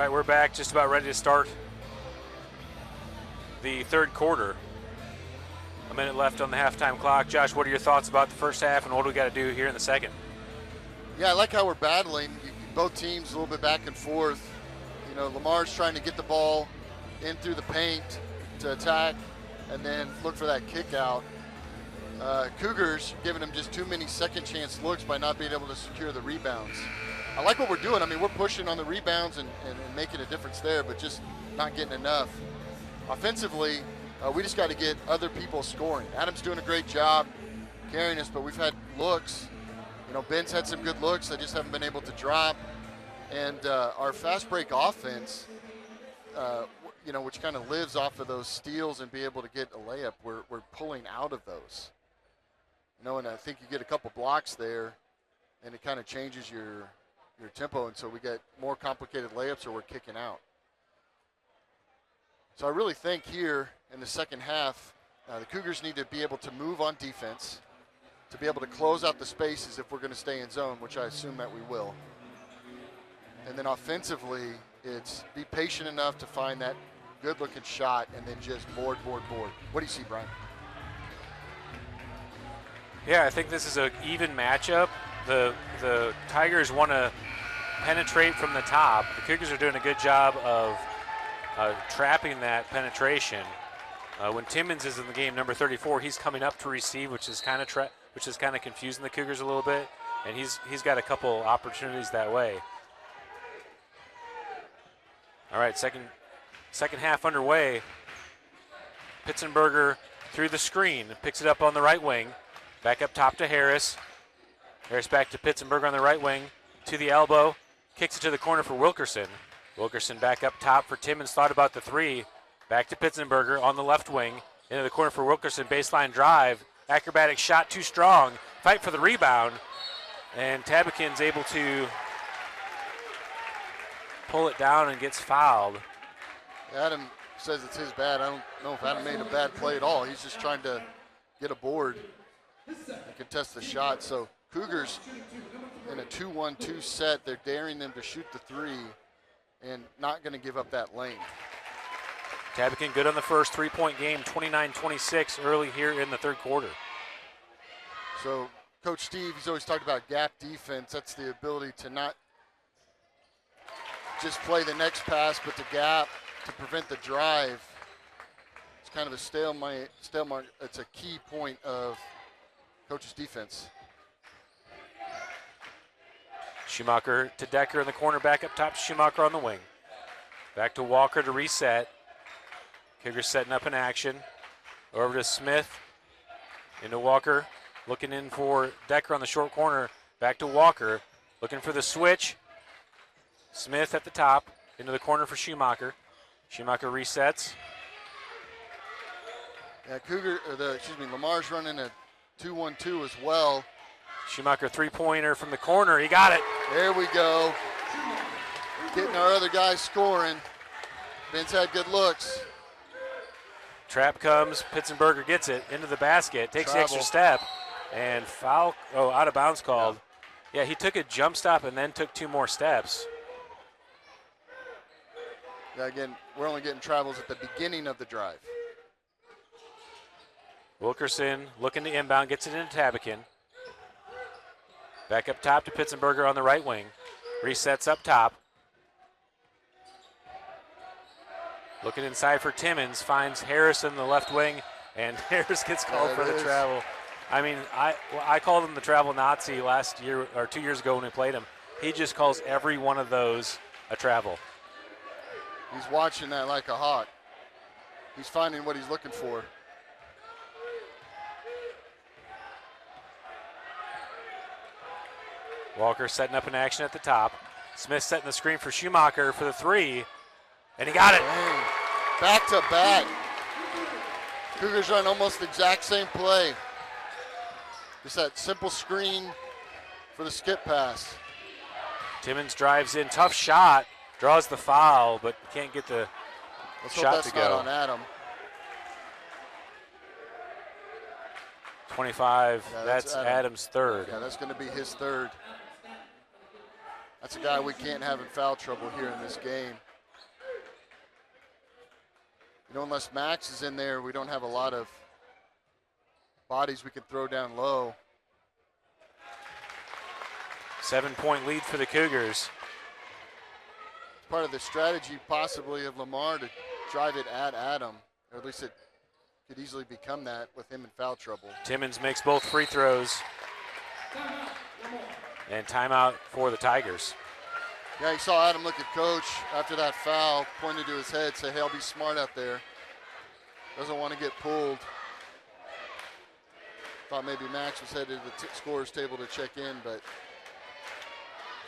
right, we're back, just about ready to start the third quarter. A minute left on the halftime clock. Josh, what are your thoughts about the first half, and what do we got to do here in the second? Yeah, I like how we're battling. Both teams a little bit back and forth. You know, Lamar's trying to get the ball in through the paint to attack and then look for that kick out. Cougars giving them just too many second chance looks by not being able to secure the rebounds. I like what we're doing. I mean, we're pushing on the rebounds and making a difference there, but just not getting enough. Offensively, we just got to get other people scoring. Adam's doing a great job carrying us, but we've had looks. You know, Ben's had some good looks. They just haven't been able to drop. And our fast break offense, you know, which kind of lives off of those steals and be able to get a layup, we're pulling out of those. You know, and I think you get a couple blocks there, and it kind of changes your tempo, and so we get more complicated layups or we're kicking out. So I really think here in the second half, the Cougars need to be able to move on defense, to be able to close out the spaces if we're going to stay in zone, which I assume that we will. And then offensively, it's be patient enough to find that good-looking shot and then just board. What do you see, Brian? Yeah, I think this is an even matchup. The Tigers want to penetrate from the top. The Cougars are doing a good job of trapping that penetration. When Timmons is in the game, number 34, he's coming up to receive, which is kind of confusing the Cougars a little bit, and he's got a couple opportunities that way. All right, second half underway. Pitzenberger through the screen, picks it up on the right wing, back up top to Harris. Harris back to Pitzenberger on the right wing, to the elbow, kicks it to the corner for Wilkerson. Wilkerson back up top for Timmons, thought about the three. Back to Pitzenberger on the left wing, into the corner for Wilkerson, baseline drive. Acrobatic shot too strong, fight for the rebound. And Tabakin's able to pull it down and gets fouled. Adam says it's his bad. I don't know if Adam made a bad play at all. He's just trying to get a board and contest the shot. So Cougars in a 2-1-2 set, they're daring them to shoot the three and not going to give up that lane. Tabakin good on the first three-point game, 29-26 early here in the third quarter. So Coach Steve, he's always talked about gap defense. That's the ability to not just play the next pass, but to gap to prevent the drive. It's kind of a stalemate. It's a key point of Coach's defense. Schumacher to Decker in the corner, back up top to Schumacher on the wing. Back to Walker to reset. Cougars setting up in action. Over to Smith, into Walker, looking in for Decker on the short corner. Back to Walker, looking for the switch. Smith at the top, into the corner for Schumacher. Schumacher resets. Yeah, Lamar's running a 2-1-2 as well. Schumacher three-pointer from the corner. He got it. There we go. Getting our other guys scoring. Ben's had good looks. Trap comes. Pitzenberger gets it into the basket. Takes the extra step. And foul. Oh, out of bounds called. Yeah, he took a jump stop and then took two more steps. Yeah, again, we're only getting travels at the beginning of the drive. Wilkerson looking to inbound. Gets it into Tabakin. Back up top to Pitzenberger on the right wing. Resets up top. Looking inside for Timmons. Finds Harris in the left wing. And Harris gets called for the travel. I mean, I called him the travel Nazi last year or 2 years ago when we played him. He just calls every one of those a travel. He's watching that like a hawk. He's finding what he's looking for. Walker setting up an action at the top. Smith setting the screen for Schumacher for the three, and he got it. Dang. Back to back. Cougars run almost the exact same play. Just that simple screen for the skip pass. Timmons drives in, tough shot, draws the foul, but can't get the shot to go. Not on Adam. 25, that's Adam's third. Yeah, that's going to be his third. That's a guy we can't have in foul trouble here in this game. unless Max is in there, we don't have a lot of bodies we can throw down low. 7-point lead for the Cougars. Part of the strategy possibly of Lamar to drive it at Adam, or at least it could easily become that with him in foul trouble. Timmons makes both free throws. And timeout for the Tigers. Yeah, you saw Adam look at coach after that foul, pointed to his head, say, hey, I'll be smart out there. Doesn't want to get pulled. Thought maybe Max was headed to the scorer's table to check in, but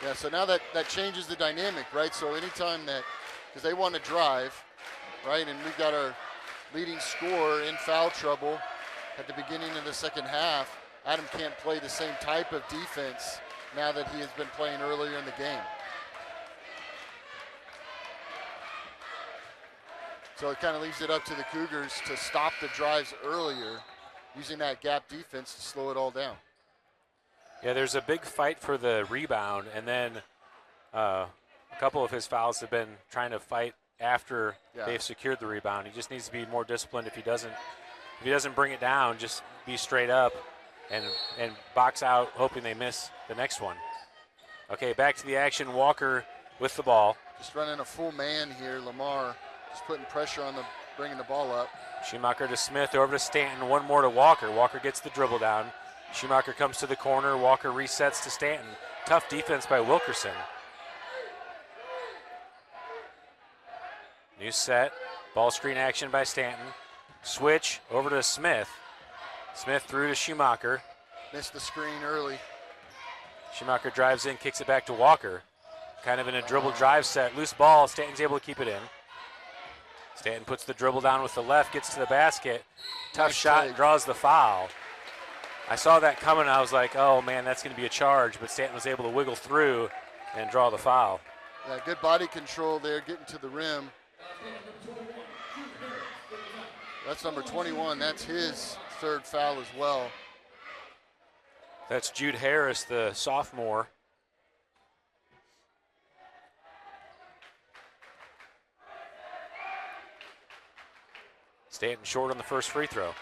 yeah, so now that changes the dynamic, right? So anytime that, because they want to drive, right? And we've got our leading scorer in foul trouble at the beginning of the second half. Adam can't play the same type of defense now that he has been playing earlier in the game. So it kind of leaves it up to the Cougars to stop the drives earlier, using that gap defense to slow it all down. Yeah, there's a big fight for the rebound, and then a couple of his fouls have been trying to fight after they've secured the rebound. He just needs to be more disciplined. If he doesn't bring it down, just be straight up and box out, hoping they miss the next one. Okay, back to the action. Walker with the ball. Just running a full man here, Lamar. Just putting pressure on bringing the ball up. Schumacher to Smith, over to Stanton, one more to Walker. Walker gets the dribble down. Schumacher comes to the corner. Walker resets to Stanton. Tough defense by Wilkerson. New set. Ball screen action by Stanton. Switch over to Smith. Smith through to Schumacher. Missed the screen early. Schumacher drives in, kicks it back to Walker. Kind of in a dribble drive set. Loose ball. Stanton's able to keep it in. Stanton puts the dribble down with the left, gets to the basket. Tough shot and draws the foul. I saw that coming. I was like, oh, man, that's going to be a charge. But Stanton was able to wiggle through and draw the foul. Yeah, good body control there, getting to the rim. That's number 21. That's his third foul as well. That's Jude Harris, the sophomore. Stanton short on the first free throw.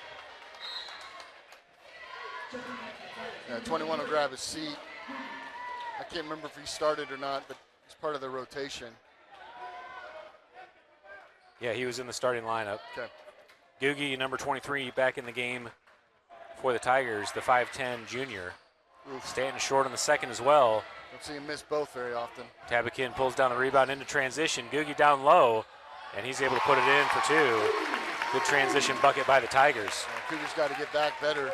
Yeah, 21 will grab his seat. I can't remember if he started or not, but he's part of the rotation. Yeah, he was in the starting lineup. Okay. Googie, number 23, back in the game for the Tigers, the 5'10 junior. Oof. Stanton short on the second as well. Don't see him miss both very often. Tabakin pulls down the rebound into transition. Googie down low, and he's able to put it in for two. Good transition bucket by the Tigers. Cougars got to get back better.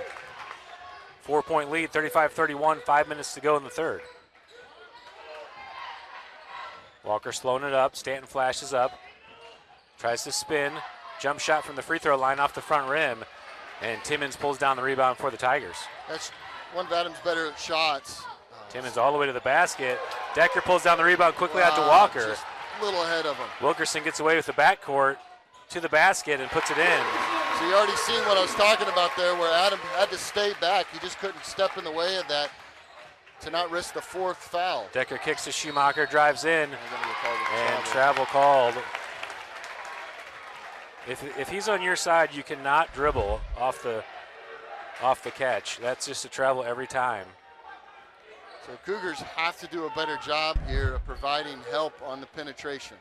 4-point lead, 35-31, 5 minutes to go in the third. Walker slowing it up. Stanton flashes up. Tries to spin. Jump shot from the free throw line off the front rim. And Timmons pulls down the rebound for the Tigers. That's one of Adams' better shots. Timmons all the way to the basket. Decker pulls down the rebound quickly out to Walker. Just a little ahead of him. Wilkerson gets away with the backcourt to the basket and puts it in. So you already seen what I was talking about there, where Adam had to stay back. He just couldn't step in the way of that to not risk the fourth foul. Decker kicks to Schumacher, drives in, and travel called. If he's on your side, you cannot dribble off the catch. That's just a travel every time. So Cougars have to do a better job here of providing help on the penetration.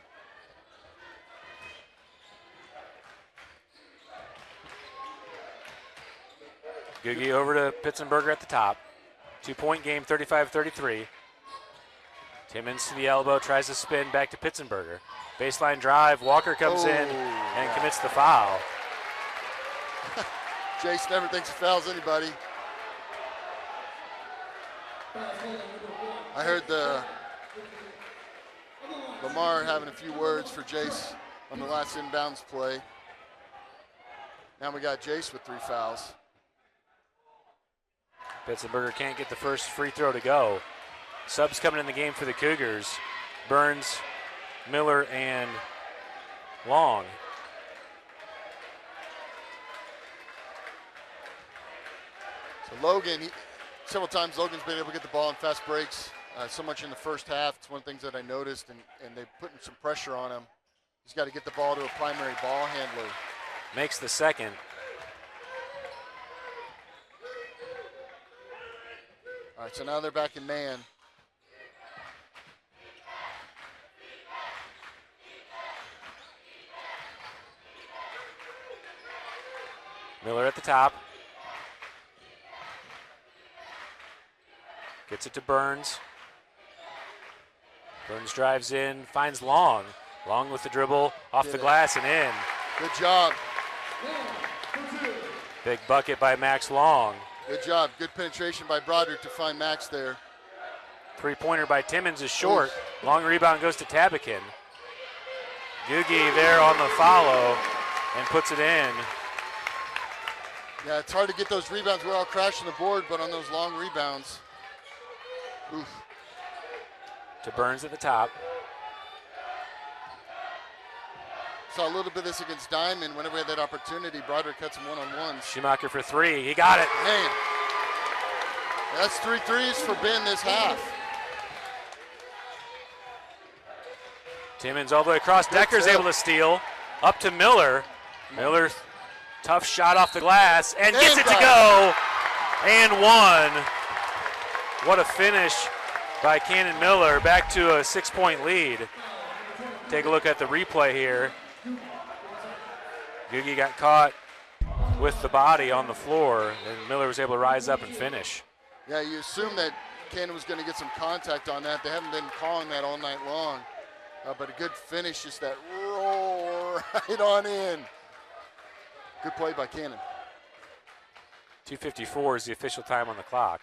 Googie over to Pitzenberger at the top. 2-point game, 35-33. Timmons to the elbow, tries to spin back to Pitzenberger. Baseline drive, Walker comes in and commits the foul. Jace never thinks he fouls anybody. I heard Lamar having a few words for Jace on the last inbounds play. Now we got Jace with 3 fouls. Pitzenberger can't get the first free throw to go. Subs coming in the game for the Cougars. Burns, Miller, and Long. So Logan, several times Logan's been able to get the ball in fast breaks. So much in the first half. It's one of the things that I noticed, and they're putting some pressure on him. He's got to get the ball to a primary ball handler. Makes the second. All right, so now they're back in man. Miller at the top. Gets it to Burns. Burns drives in, finds Long. Long with the dribble, off the glass and in. Good job. Big bucket by Max Long. Good job. Good penetration by Broderick to find Max there. Three-pointer by Timmons is short. Oof. Long rebound goes to Tabakin. Gugi there on the follow and puts it in. Yeah, it's hard to get those rebounds. We're all crashing the board, but on those long rebounds. Oof. To Burns at the top. Saw a little bit of this against Diamond. Whenever we had that opportunity, Broderick had some one-on-ones. Schumacher for three. He got it. Man, that's 3 threes for Ben this half. Timmons all the way across. Decker's able to steal. Up to Miller. Miller, tough shot off the glass and gets it to go. And one. What a finish by Cannon Miller. Back to a 6-point lead. Take a look at the replay here. Gugi got caught with the body on the floor, and Miller was able to rise up and finish. Yeah, you assume that Cannon was going to get some contact on that. They haven't been calling that all night long. But a good finish, just that roll right on in. Good play by Cannon. 2:54 is the official time on the clock.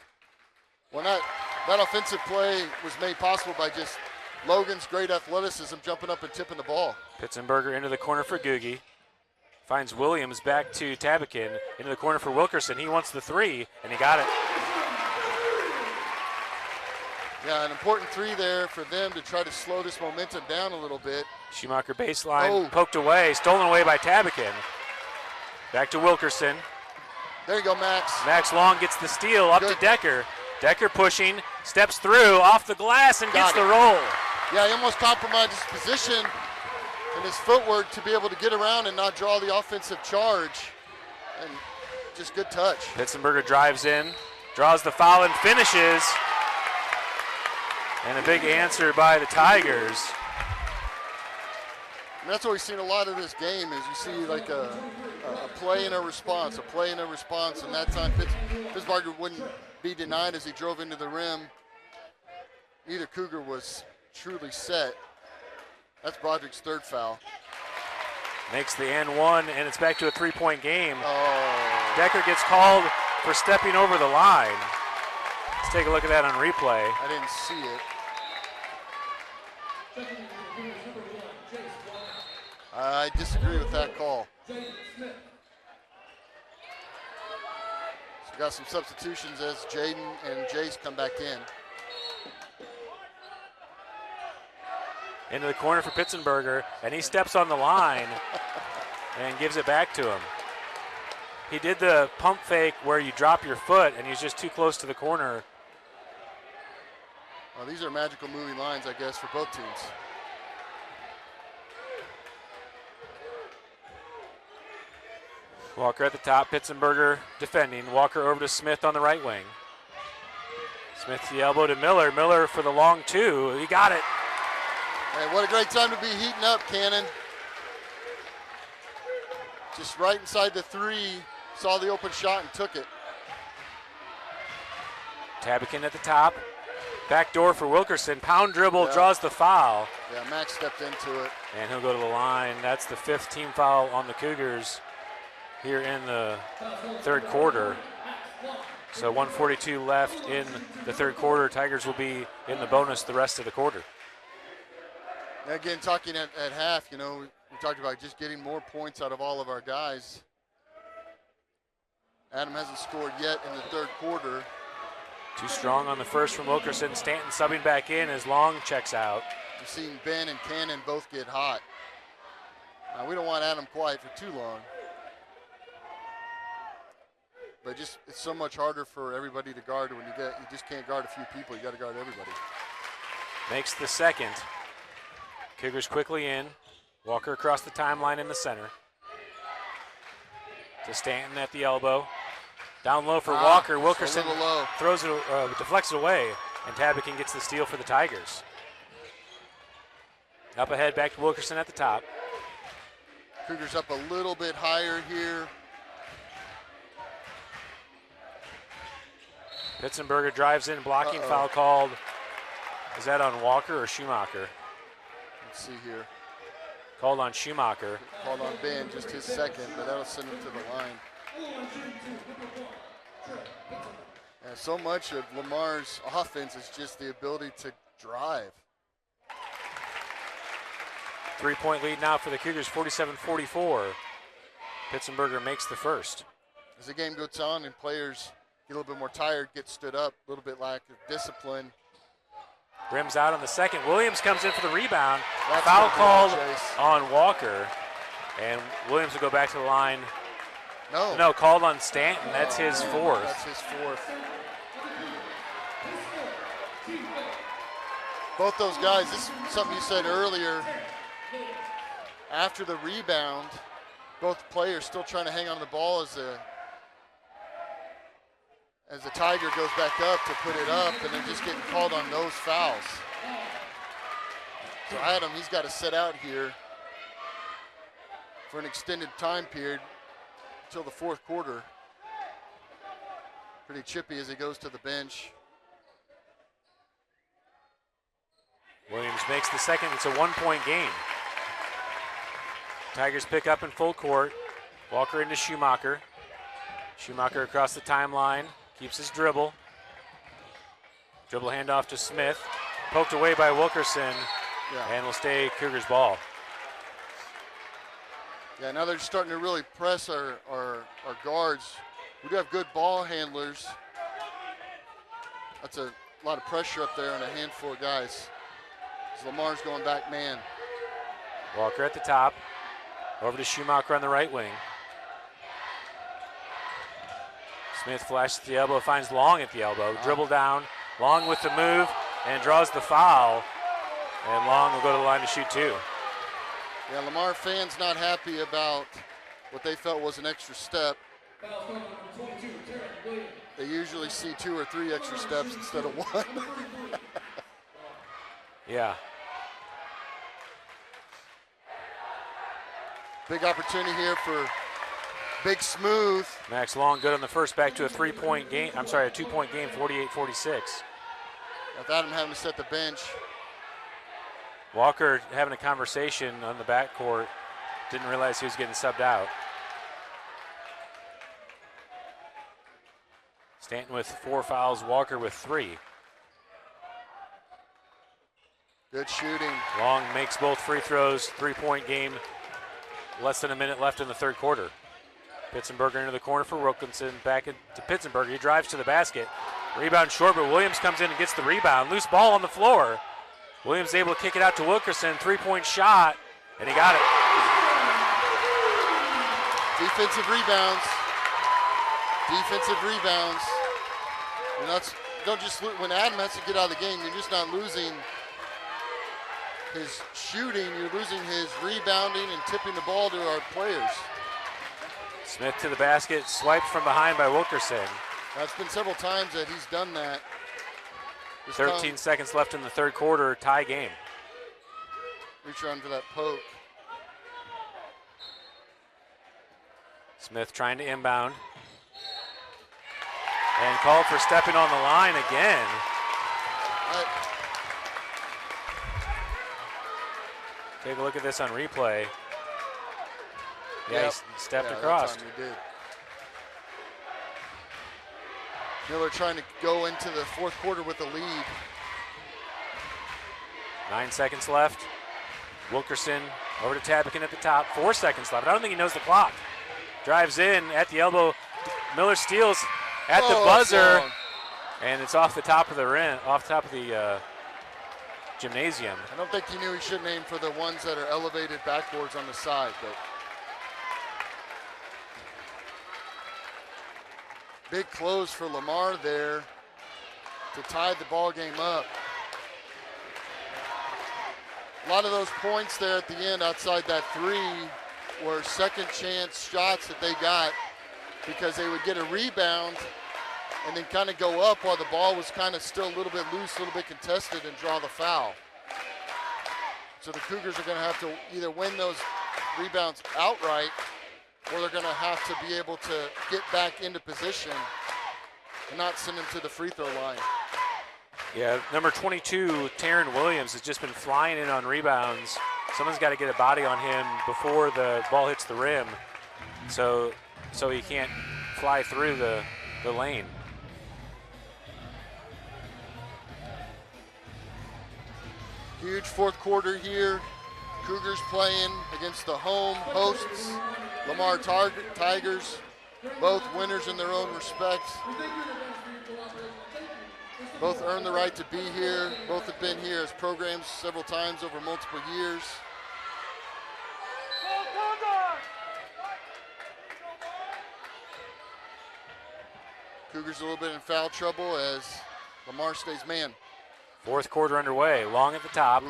Well, that offensive play was made possible by just Logan's great athleticism jumping up and tipping the ball. Pitzenberger into the corner for Gugi. Finds Williams back to Tabakin. Into the corner for Wilkerson. He wants the three, and he got it. Yeah, an important three there for them to try to slow this momentum down a little bit. Schumacher baseline, poked away, stolen away by Tabakin. Back to Wilkerson. There you go, Max. Max Long gets the steal up to Decker. Decker pushing, steps through, off the glass, and gets the roll. Yeah, he almost compromised his position and his footwork to be able to get around and not draw the offensive charge. And just good touch. Pitzenberger drives in, draws the foul, and finishes. And a big answer by the Tigers. And that's what we've seen a lot of this game is you see like a play and a response, and that time Pittsburgher wouldn't be denied as he drove into the rim. Neither Cougar was truly set. That's Broderick's third foul. Makes the and one, and it's back to a 3-point game. Oh. Decker gets called for stepping over the line. Let's take a look at that on replay. I didn't see it. I disagree with that call. So we got some substitutions as Jaden and Jace come back in. Into the corner for Pitzenberger, and he steps on the line and gives it back to him. He did the pump fake where you drop your foot, and he's just too close to the corner. Well, these are magical moving lines, I guess, for both teams. Walker at the top, Pitzenberger defending. Walker over to Smith on the right wing. Smith the elbow to Miller. Miller for the long two. He got it. Hey, what a great time to be heating up, Cannon. Just right inside the three, saw the open shot and took it. Tabakin at the top. Back door for Wilkerson. Pound dribble, draws the foul. Yeah, Max stepped into it. And he'll go to the line. That's the 5th team foul on the Cougars here in the third quarter. So 1:42 left in the third quarter. Tigers will be in the bonus the rest of the quarter. Again, talking at half, you know, we talked about just getting more points out of all of our guys. Adam hasn't scored yet in the third quarter. Too strong on the first from Wilkerson. Stanton subbing back in as Long checks out. We've seen Ben and Cannon both get hot. We don't want Adam quiet for too long. But just it's so much harder for everybody to guard when you just can't guard a few people. You got to guard everybody. Makes the second. Cougars quickly in. Walker across the timeline in the center. To Stanton at the elbow. Down low for Walker. Wilkerson throws it, deflects it away, and Tabakin gets the steal for the Tigers. Up ahead, back to Wilkerson at the top. Cougars up a little bit higher here. Pitzenberger drives in, blocking foul called. Is that on Walker or Schumacher? Let's see here. Called on Schumacher. Called on Ben, just his second, but that'll send him to the line. And so much of Lamar's offense is just the ability to drive. 3-point lead now for the Cougars, 47-44. Pitzenberger makes the first. As the game goes on and players get a little bit more tired, get stood up, a little bit lack of discipline. Rims out on the second. Williams comes in for the rebound. Foul called on Walker. And Williams will go back to the line. No, called on Stanton. That's his fourth. That's his fourth. Both those guys, this is something you said earlier. After the rebound, both players still trying to hang on to the ball as the Tiger goes back up to put it up, and they're just getting called on those fouls. So Adam, he's got to sit out here for an extended time period until the fourth quarter. Pretty chippy as he goes to the bench. Williams makes the second. It's a 1-point game. Tigers pick up in full court. Walker into Schumacher. Schumacher across the timeline. Keeps his dribble. Dribble handoff to Smith. Poked away by Wilkerson. And will stay Cougars ball. Yeah, now they're starting to really press our guards. We do have good ball handlers. That's a lot of pressure up there on a handful of guys. As Lamar's going back man. Walker at the top. Over to Schumacher on the right wing. Smith flashes the elbow, finds Long at the elbow. Dribble down. Long with the move and draws the foul. And Long will go to the line to shoot two. Yeah, Lamar fans not happy about what they felt was an extra step. They usually see 2 or 3 extra steps instead of 1. Yeah. Big opportunity here for Big Smooth. Max Long good on the first, back to a 3-point game. I'm sorry, a 2-point game, 48-46. Without him having to set the bench. Walker having a conversation on the backcourt. Didn't realize he was getting subbed out. Stanton with 4 fouls, Walker with 3. Good shooting. Long makes both free throws, 3-point game. Less than a minute left in the third quarter. Pitzenberger into the corner for Wilkinson, back to Pitzenberger. He drives to the basket. Rebound short, but Williams comes in and gets the rebound. Loose ball on the floor. Williams able to kick it out to Wilkerson. 3-point shot, and he got it. Defensive rebounds. Defensive rebounds. Don't just when Adam has to get out of the game, you're just not losing his shooting, you're losing his rebounding and tipping the ball to our players. Smith to the basket, swiped from behind by Wilkerson. That's been several times that he's done that. 13 seconds left in the third quarter, tie game. Reach around for that poke. Smith trying to inbound. And called for stepping on the line again. Take a look at this on replay. Yeah, he stepped across. That time he did. Miller trying to go into the fourth quarter with a lead. 9 seconds left. Wilkerson over to Tabakin at the top. 4 seconds left. I don't think he knows the clock. Drives in at the elbow. Miller steals at the buzzer, and it's off the top of the rim, off the top of the gymnasium. I don't think he knew he shouldn't aim for the ones that are elevated backboards on the side, but big close for Lamar there to tie the ball game up. A lot of those points there at the end outside that three were second chance shots that they got because they would get a rebound and then kind of go up while the ball was kind of still a little bit loose, a little bit contested, and draw the foul. So the Cougars are going to have to either win those rebounds outright, or they're going to have to be able to get back into position and not send them to the free throw line. Yeah, number 22, Taryn Williams, has just been flying in on rebounds. Someone's got to get a body on him before the ball hits the rim, so he can't fly through the lane. Huge fourth quarter here. Cougars playing against the home hosts, Lamar Tigers, both winners in their own respect. Both earned the right to be here. Both have been here as programs several times over multiple years. Cougars a little bit in foul trouble as Lamar stays man. Fourth quarter underway. Long at the top.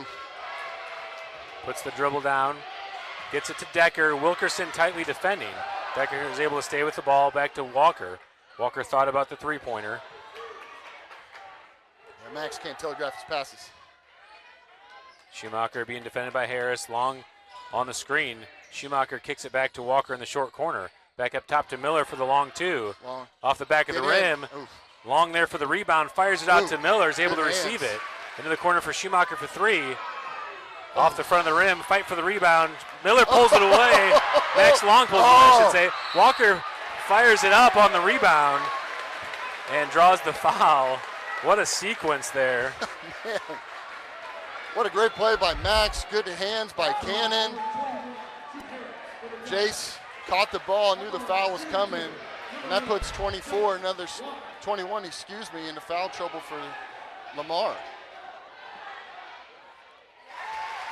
Puts the dribble down. Gets it to Decker. Wilkerson tightly defending. Decker is able to stay with the ball. Back to Walker. Walker thought about the three-pointer. Yeah, Max can't telegraph his passes. Schumacher being defended by Harris. Long on the screen. Schumacher kicks it back to Walker in the short corner. Back up top to Miller for the long two. Long. Off the back of the rim. Long there for the rebound. Fires it out to Miller. Is able to receive it. Into the corner for Schumacher for three. Off the front of the rim. Fight for the rebound. Miller pulls it away. Max Long pulls it away, I should say. Walker fires it up on the rebound and draws the foul. What a sequence there. Man. What a great play by Max. Good hands by Cannon. Jace caught the ball, knew the foul was coming, and that puts 21, into foul trouble for Lamar.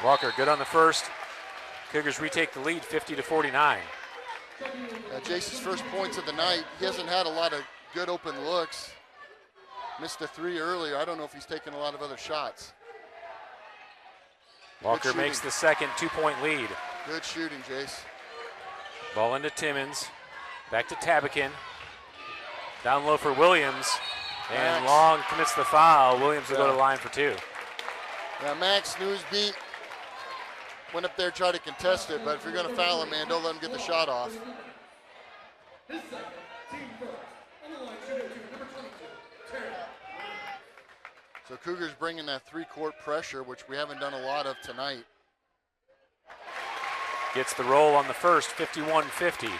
Walker good on the first. Cougars retake the lead 50-49. Jace's first points of the night. He hasn't had a lot of good open looks. Missed a three earlier. I don't know if he's taken a lot of other shots. Walker makes the second 2-point lead. Good shooting, Jace. Ball into Timmons. Back to Tabakin. Down low for Williams. And Max. Long commits the foul. Williams will go to the line for two. Now Max knew his beat. Went up there, tried to contest it, but if you're going to foul him, man, don't let him get the shot off. So Cougars bringing that three-court pressure, which we haven't done a lot of tonight. Gets the roll on the first, 51-50.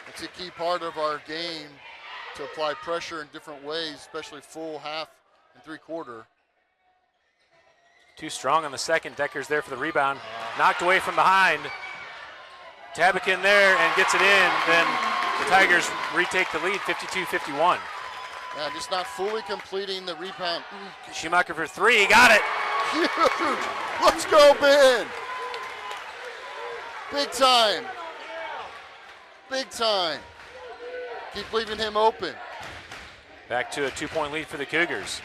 It's a key part of our game to apply pressure in different ways, especially full, half, and three-quarter. Too strong on the second. Decker's there for the rebound. Knocked away from behind. Tabakin there and gets it in. Then the Tigers retake the lead, 52-51. Yeah, just not fully completing the rebound. Schumacher for three. He got it. Huge. Let's go, Ben. Big time. Big time. Keep leaving him open. Back to a 2-point lead for the Cougars.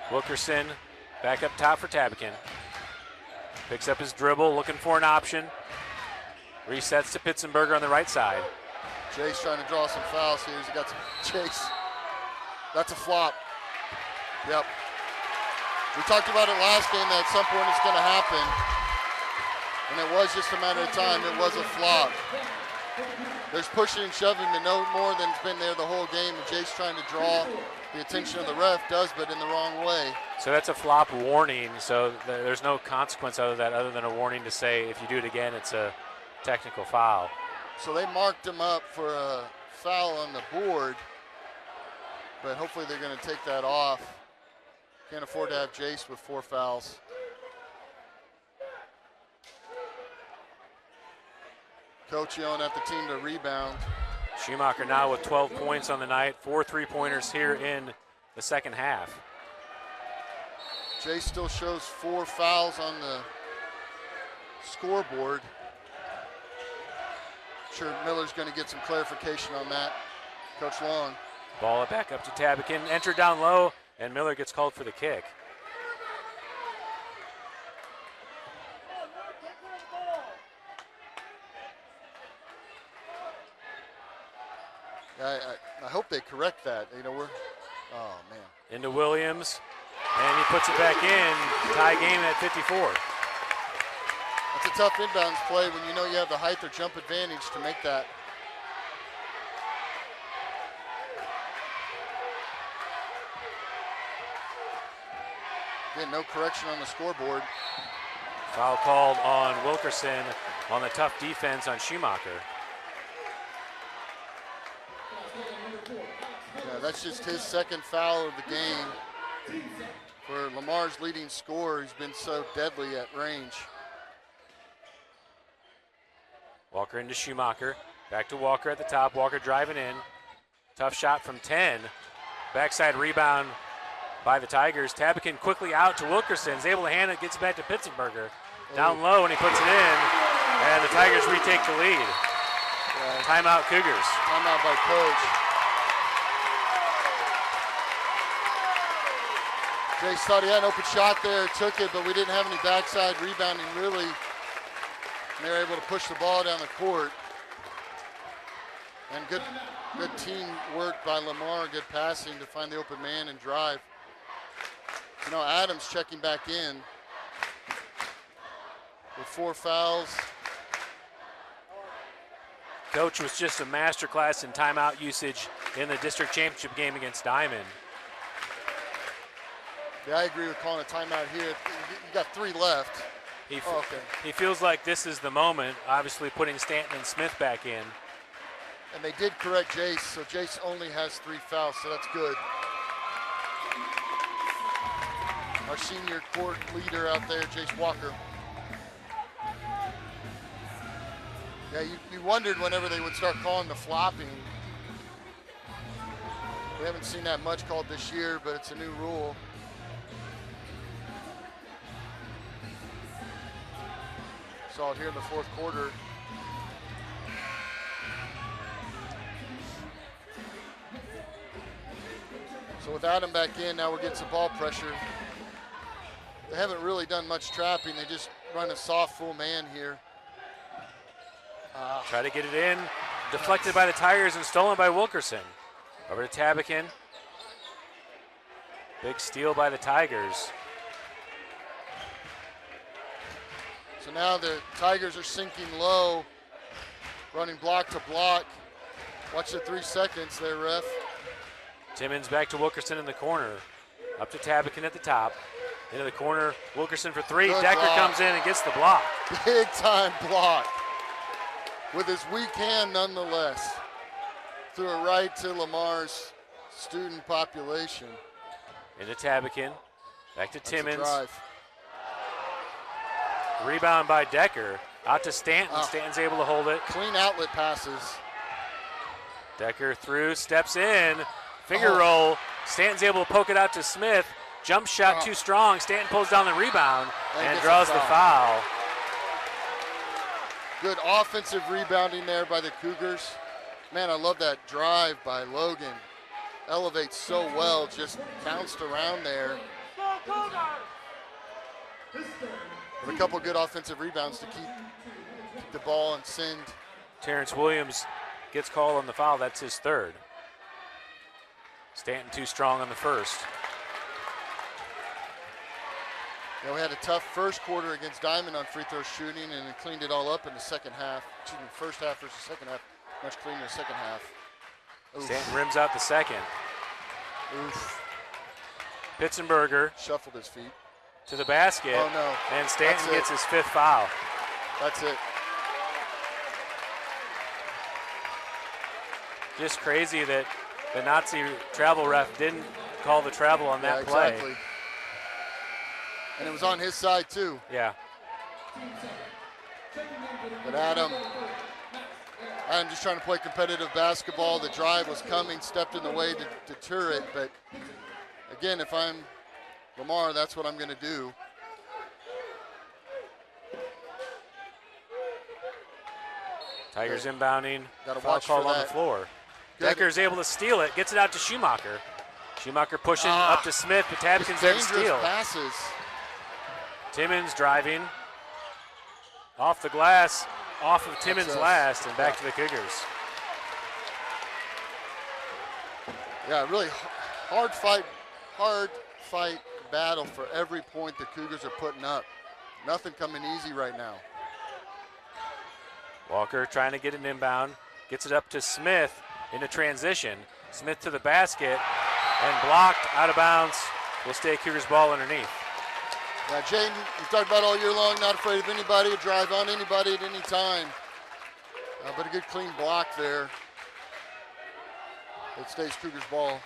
Wilkerson back up top for Tabakin. Picks up his dribble, looking for an option. Resets to Pitzenberger on the right side. Chase trying to draw some fouls here. He got some Chase. That's a flop. Yep. We talked about it last game that at some point it's going to happen. And it was just a matter of time. It was a flop. There's pushing and shoving to no more than's been there the whole game. And Jace trying to draw the attention of the ref, does, but in the wrong way. So that's a flop warning. So there's no consequence other than a warning to say if you do it again, it's a technical foul. So they marked him up for a foul on the board, but hopefully they're going to take that off. Can't afford to have Jace with 4 fouls. Coach yelling at the team to rebound. Schumacher now with 12 points on the night, 4 3-pointers here in the second half. Jace still shows 4 fouls on the scoreboard. Sure Miller's going to get some clarification on that. Coach Long. Ball it back up to Tabakin, entered down low, and Miller gets called for the kick. I hope they correct that. You know, oh, man. Into Williams, and he puts it back in. Tie game at 54. That's a tough inbounds play when you know you have the height or jump advantage to make that. Again, no correction on the scoreboard. Foul called on Wilkerson on the tough defense on Schumacher. Yeah, that's just his second foul of the game. For Lamar's leading scorer, he's been so deadly at range. Walker into Schumacher. Back to Walker at the top. Walker driving in. Tough shot from 10. Backside rebound by the Tigers. Tabakin quickly out to Wilkerson. Is able to hand it. Gets it back to Pitzenberger. Down low, and he puts it in. And the Tigers retake the lead. Timeout Cougars. Timeout by coach. Jace thought he had an open shot there, took it, but we didn't have any backside rebounding really. And they were able to push the ball down the court. And good team work by Lamar, good passing to find the open man and drive. You know, Adams checking back in with 4 fouls. Coach was just a masterclass in timeout usage in the district championship game against Diamond. Yeah, I agree with calling a timeout here. You got 3 left. He feels like this is the moment, obviously putting Stanton and Smith back in. And they did correct Jace, so Jace only has 3 fouls, so that's good. Our senior court leader out there, Jace Walker. Yeah, you wondered whenever they would start calling the flopping. We haven't seen that much called this year, but it's a new rule. Saw it here in the 4th quarter. So with Adam back in, now we're getting some ball pressure. They haven't really done much trapping. They just run a soft full man here. Try to get it in. Deflected by the Tigers and stolen by Wilkerson. Over to Tabakin. Big steal by the Tigers. So now the Tigers are sinking low, running block to block. Watch the 3 seconds there, ref. Timmons back to Wilkerson in the corner. Up to Tabakin at the top. Into the corner, Wilkerson for 3. Good Decker block. comes in and gets the block. Big time block. With his weak hand nonetheless. Threw it right to Lamar's student population. Into Tabakin. Back to That's a Timmons. drive. Rebound by Decker. Out to Stanton. Stanton's able to hold it. Clean outlet passes. Decker through, steps in. Finger roll. Stanton's able to poke it out to Smith. Jump shot too strong. Stanton pulls down the rebound and draws the foul. Good offensive rebounding there by the Cougars. Man, I love that drive by Logan. Elevates so well, just bounced around there. With a couple good offensive rebounds to keep the ball and send. Terrence Williams gets called on the foul. That's his 3rd. Stanton too strong on the 1st. Yeah, we had a tough first quarter against Diamond on free throw shooting, and it cleaned it all up in the second half. Excuse me, first half versus second half. Much cleaner in the second half. Oof. Stanton rims out the 2nd. Oof. Pitzenberger Shuffled his feet. to the basket. Oh, no. And Stanton That's gets it. his 5th foul. That's it. Just crazy that the Nazi travel ref didn't call the travel on that play. Exactly. And it was on his side, too. Yeah. But Adam just trying to play competitive basketball. The drive was coming, stepped in the way to deter it. But again, if I'm Lamar, that's what I'm going to do. Tigers inbounding. Gotta Foul watch call for on the that. floor. Good. Decker's able to steal it. Gets it out to Schumacher. Schumacher pushing up to Smith, but Tabakin's there to Dangerous steal. passes. Timmons driving. Off the glass, off of Timmons' last, and back to the Cougars. Yeah, really hard fight battle for every point the Cougars are putting up. Nothing coming easy right now. Walker trying to get an inbound, gets it up to Smith into transition. Smith to the basket and blocked out of bounds. Will stay Cougars ball underneath. Yeah, Jaden, we've talked about all year long, not afraid of anybody to drive on anybody at any time. But a good clean block there. It stays Cougars ball.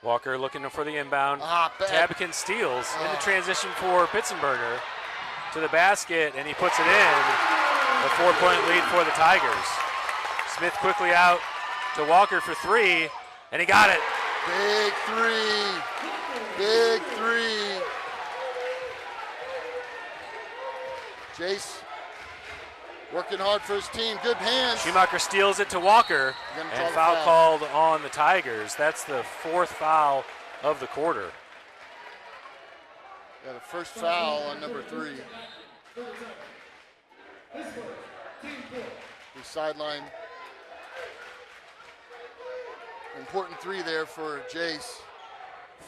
Walker looking for the inbound. Tabakin steals into transition for Pitzenberger to the basket, and he puts it in. A 4-point lead for the Tigers. Smith quickly out to Walker for three, and he got it. Big three. Big three. Jace working hard for his team. Good hands. Schumacher steals it to Walker, and foul called on the Tigers. That's the fourth foul of the quarter. Yeah, the first foul on number 3. The sideline. Important 3 there for Jace.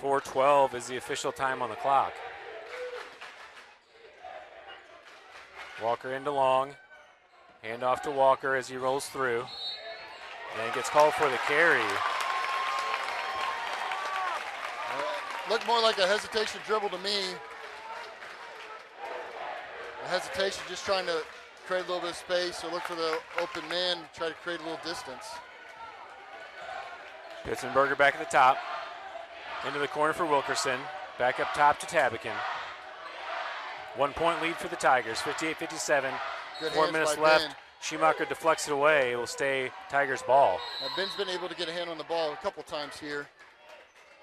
4:12 is the official time on the clock. Walker into long. Hand off to Walker as he rolls through. And gets called for the carry. Looked more like a hesitation dribble to me. A hesitation, just trying to create a little bit of space or look for the open man, try to create a little distance. Pitzenberger back at the top. Into the corner for Wilkerson. Back up top to Tabakin. 1-point lead for the Tigers, 58-57. 4 minutes left. Schumacher deflects it away. It will stay Tigers ball. Now Ben's been able to get a hand on the ball a couple times here.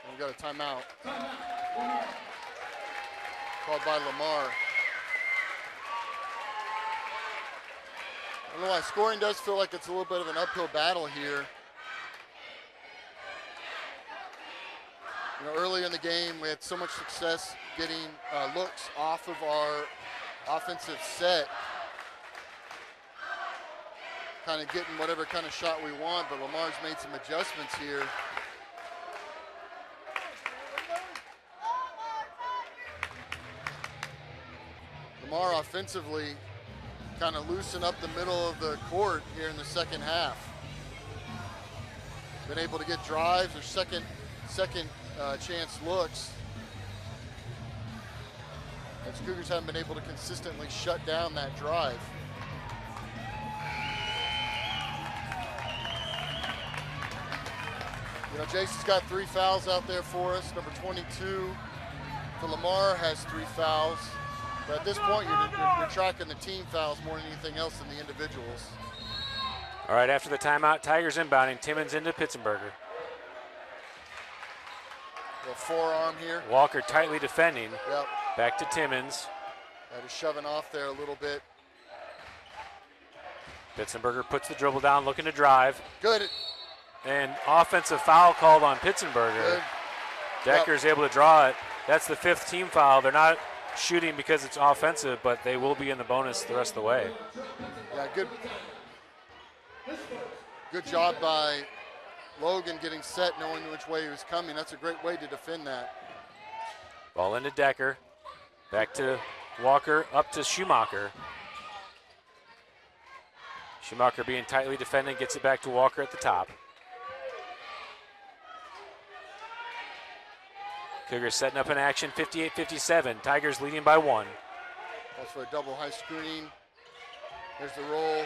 And we've got a timeout. Called by Lamar. I don't know why scoring does feel like it's a little bit of an uphill battle here. You know, earlier in the game, we had so much success getting looks off of our offensive set. Kind of getting whatever kind of shot we want, but Lamar's made some adjustments here. Lamar offensively kind of loosen up the middle of the court here in the second half. Been able to get drives or second chance looks. As Cougars haven't been able to consistently shut down that drive. You know, Jason's got 3 fouls out there for us. Number 22 for Lamar has 3 fouls. But at this point, you're tracking the team fouls more than anything else than the individuals. All right, after the timeout, Tigers inbounding. Timmons into Pitzenberger. A forearm here. Walker tightly defending. Yep. Back to Timmons. Just shoving off there a little bit. Pitzenberger puts the dribble down, looking to drive. Good. And offensive foul called on Pitzenberger. Good. Decker's able to draw it. That's the 5th team foul. They're not shooting because it's offensive, but they will be in the bonus the rest of the way. Yeah, good job by Logan getting set, knowing which way he was coming. That's a great way to defend that. Ball into Decker. Back to Walker, up to Schumacher. Schumacher being tightly defended, gets it back to Walker at the top. Cougars setting up an action, 58-57. Tigers leading by 1. That's for a double high screen. There's the roll.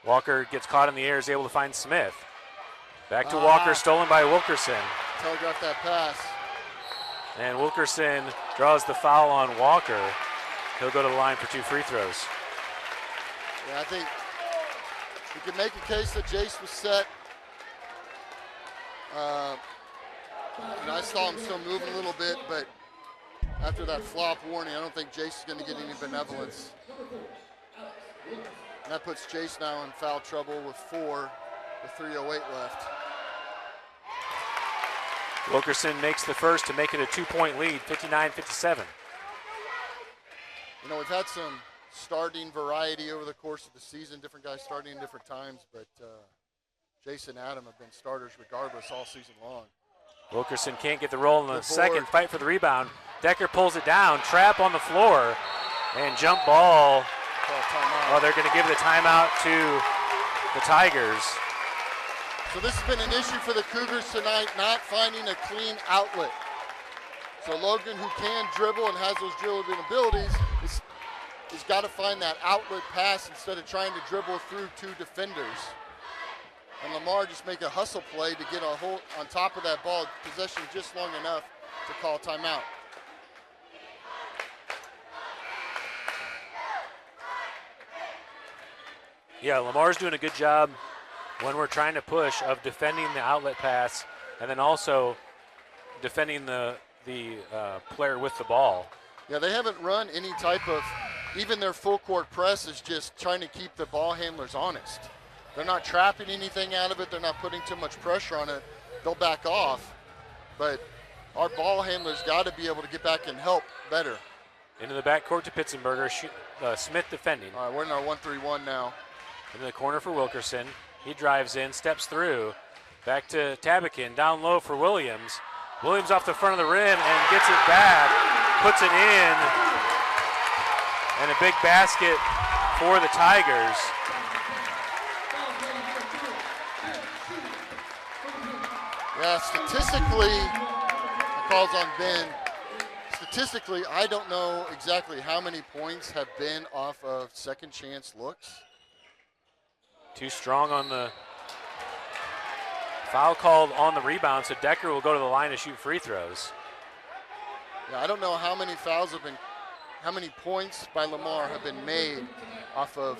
Walker gets caught in the air, is able to find Smith. Back to Walker, stolen by Wilkerson. Telegraphed that pass. And Wilkerson draws the foul on Walker. He'll go to the line for 2 free throws. Yeah, I think you could make a case that Jace was set. I saw him still moving a little bit, but after that flop warning, I don't think Jace is going to get any benevolence. And that puts Jace now in foul trouble with 4 with 3:08 left. Wilkerson makes the first to make it a 2-point lead, 59-57. You know, we've had some starting variety over the course of the season, different guys starting in different times, but Jason Adam have been starters regardless all season long. Wilkerson can't get the roll in the Good second. board. Fight for the rebound. Decker pulls it down. Trap on the floor. And jump ball. Call timeout. Oh, they're going to give the timeout to the Tigers. So this has been an issue for the Cougars tonight, not finding a clean outlet. So Logan, who can dribble and has those dribbling abilities, he's got to find that outlet pass instead of trying to dribble through two defenders. And Lamar just make a hustle play to get a hold on top of that ball, possession just long enough to call timeout. Yeah, Lamar's doing a good job when we're trying to push of defending the outlet pass and then also defending the player with the ball. Yeah, they haven't run any type of, even their full court press is just trying to keep the ball handlers honest. They're not trapping anything out of it. They're not putting too much pressure on it. They'll back off. But our ball handlers got to be able to get back and help better. Into the backcourt to Pitzenberger. Smith defending. All right, we're in our 1-3-1 now. Into the corner for Wilkerson. He drives in, steps through. Back to Tabakin. Down low for Williams. Williams off the front of the rim and gets it back. Puts it in. And a big basket for the Tigers. Yeah, statistically, the call's on Ben. Statistically, I don't know exactly how many points have been off of second chance looks. Too strong on the foul called on the rebound, so Decker will go to the line to shoot free throws. Yeah, I don't know how many fouls have been, how many points by Lamar have been made off of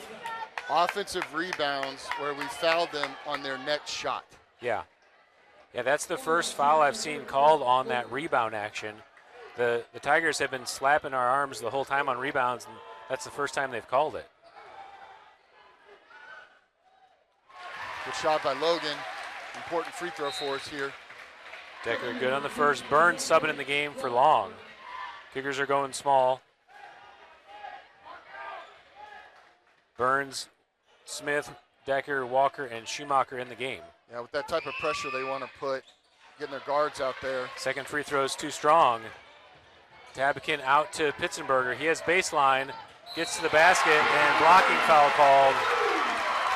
offensive rebounds where we fouled them on their next shot. Yeah. Yeah, that's the first foul I've seen called on that rebound action. The Tigers have been slapping our arms the whole time on rebounds, and that's the first time they've called it. Good shot by Logan. Important free throw for us here. Decker good on the first. Burns subbing in the game for Long. Cougars are going small. Burns, Smith, Decker, Walker, and Schumacher in the game. Yeah, with that type of pressure they want to put, getting their guards out there. Second free throw is too strong. Tabakin out to Pitzenberger. He has baseline, gets to the basket, and blocking foul called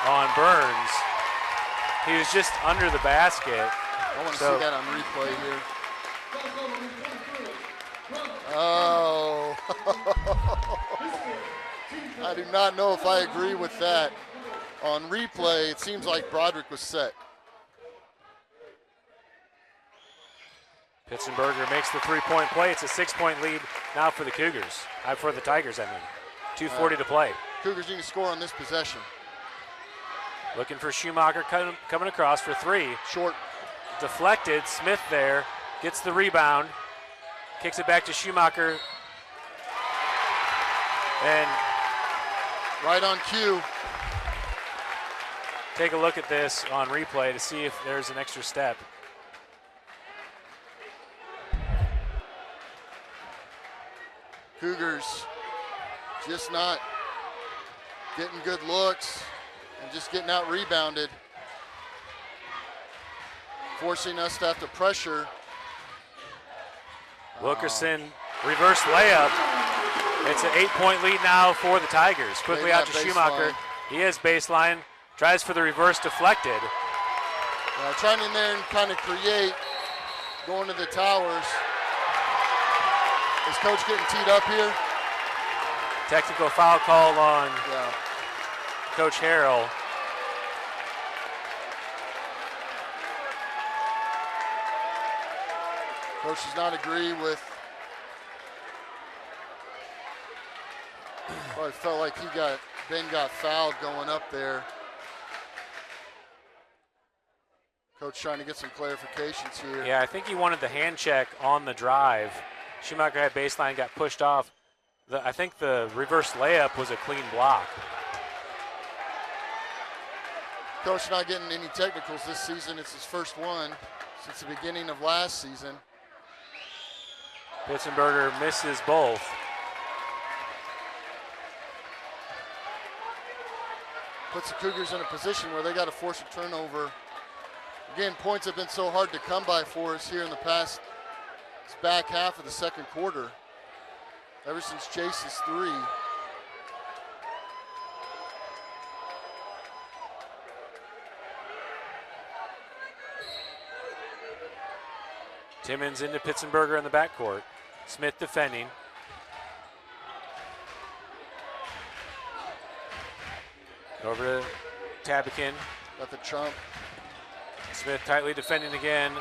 on Burns. He was just under the basket. I want to see that on replay here. Oh. I do not know if I agree with that. On replay, it seems like Broderick was set. Pitzenberger makes the three-point play. It's a 6-point lead now for the Cougars. For the Tigers, I mean. 2:40 to play. Cougars need to score on this possession. Looking for Schumacher coming across for three. Short. Deflected. Smith there. Gets the rebound. Kicks it back to Schumacher. And right on cue. Take a look at this on replay to see if there's an extra step. Cougars just not getting good looks and just getting out rebounded, forcing us to have to pressure. Wilkerson reverse layup. It's an 8-point lead now for the Tigers. Quickly out to Schumacher. He has baseline. Tries for the reverse, deflected. Trying in there and kind of create, going to the towers. Is coach getting teed up here? Technical foul call on Coach Harrell. Coach does not agree with. Probably felt like Ben got fouled going up there. Coach trying to get some clarifications here. Yeah, I think he wanted the hand check on the drive. Schumacher had baseline, got pushed off. I think the reverse layup was a clean block. Coach not getting any technicals this season. It's his first one since the beginning of last season. Pitzenberger misses both. Puts the Cougars in a position where they got to force a turnover Again, points have been so hard to come by for us here in the past back half of the second quarter. Ever since Chase's three. Timmons into Pitzenberger in the backcourt. Smith defending. Over to Tabakin. Got the trump. Smith tightly defending again.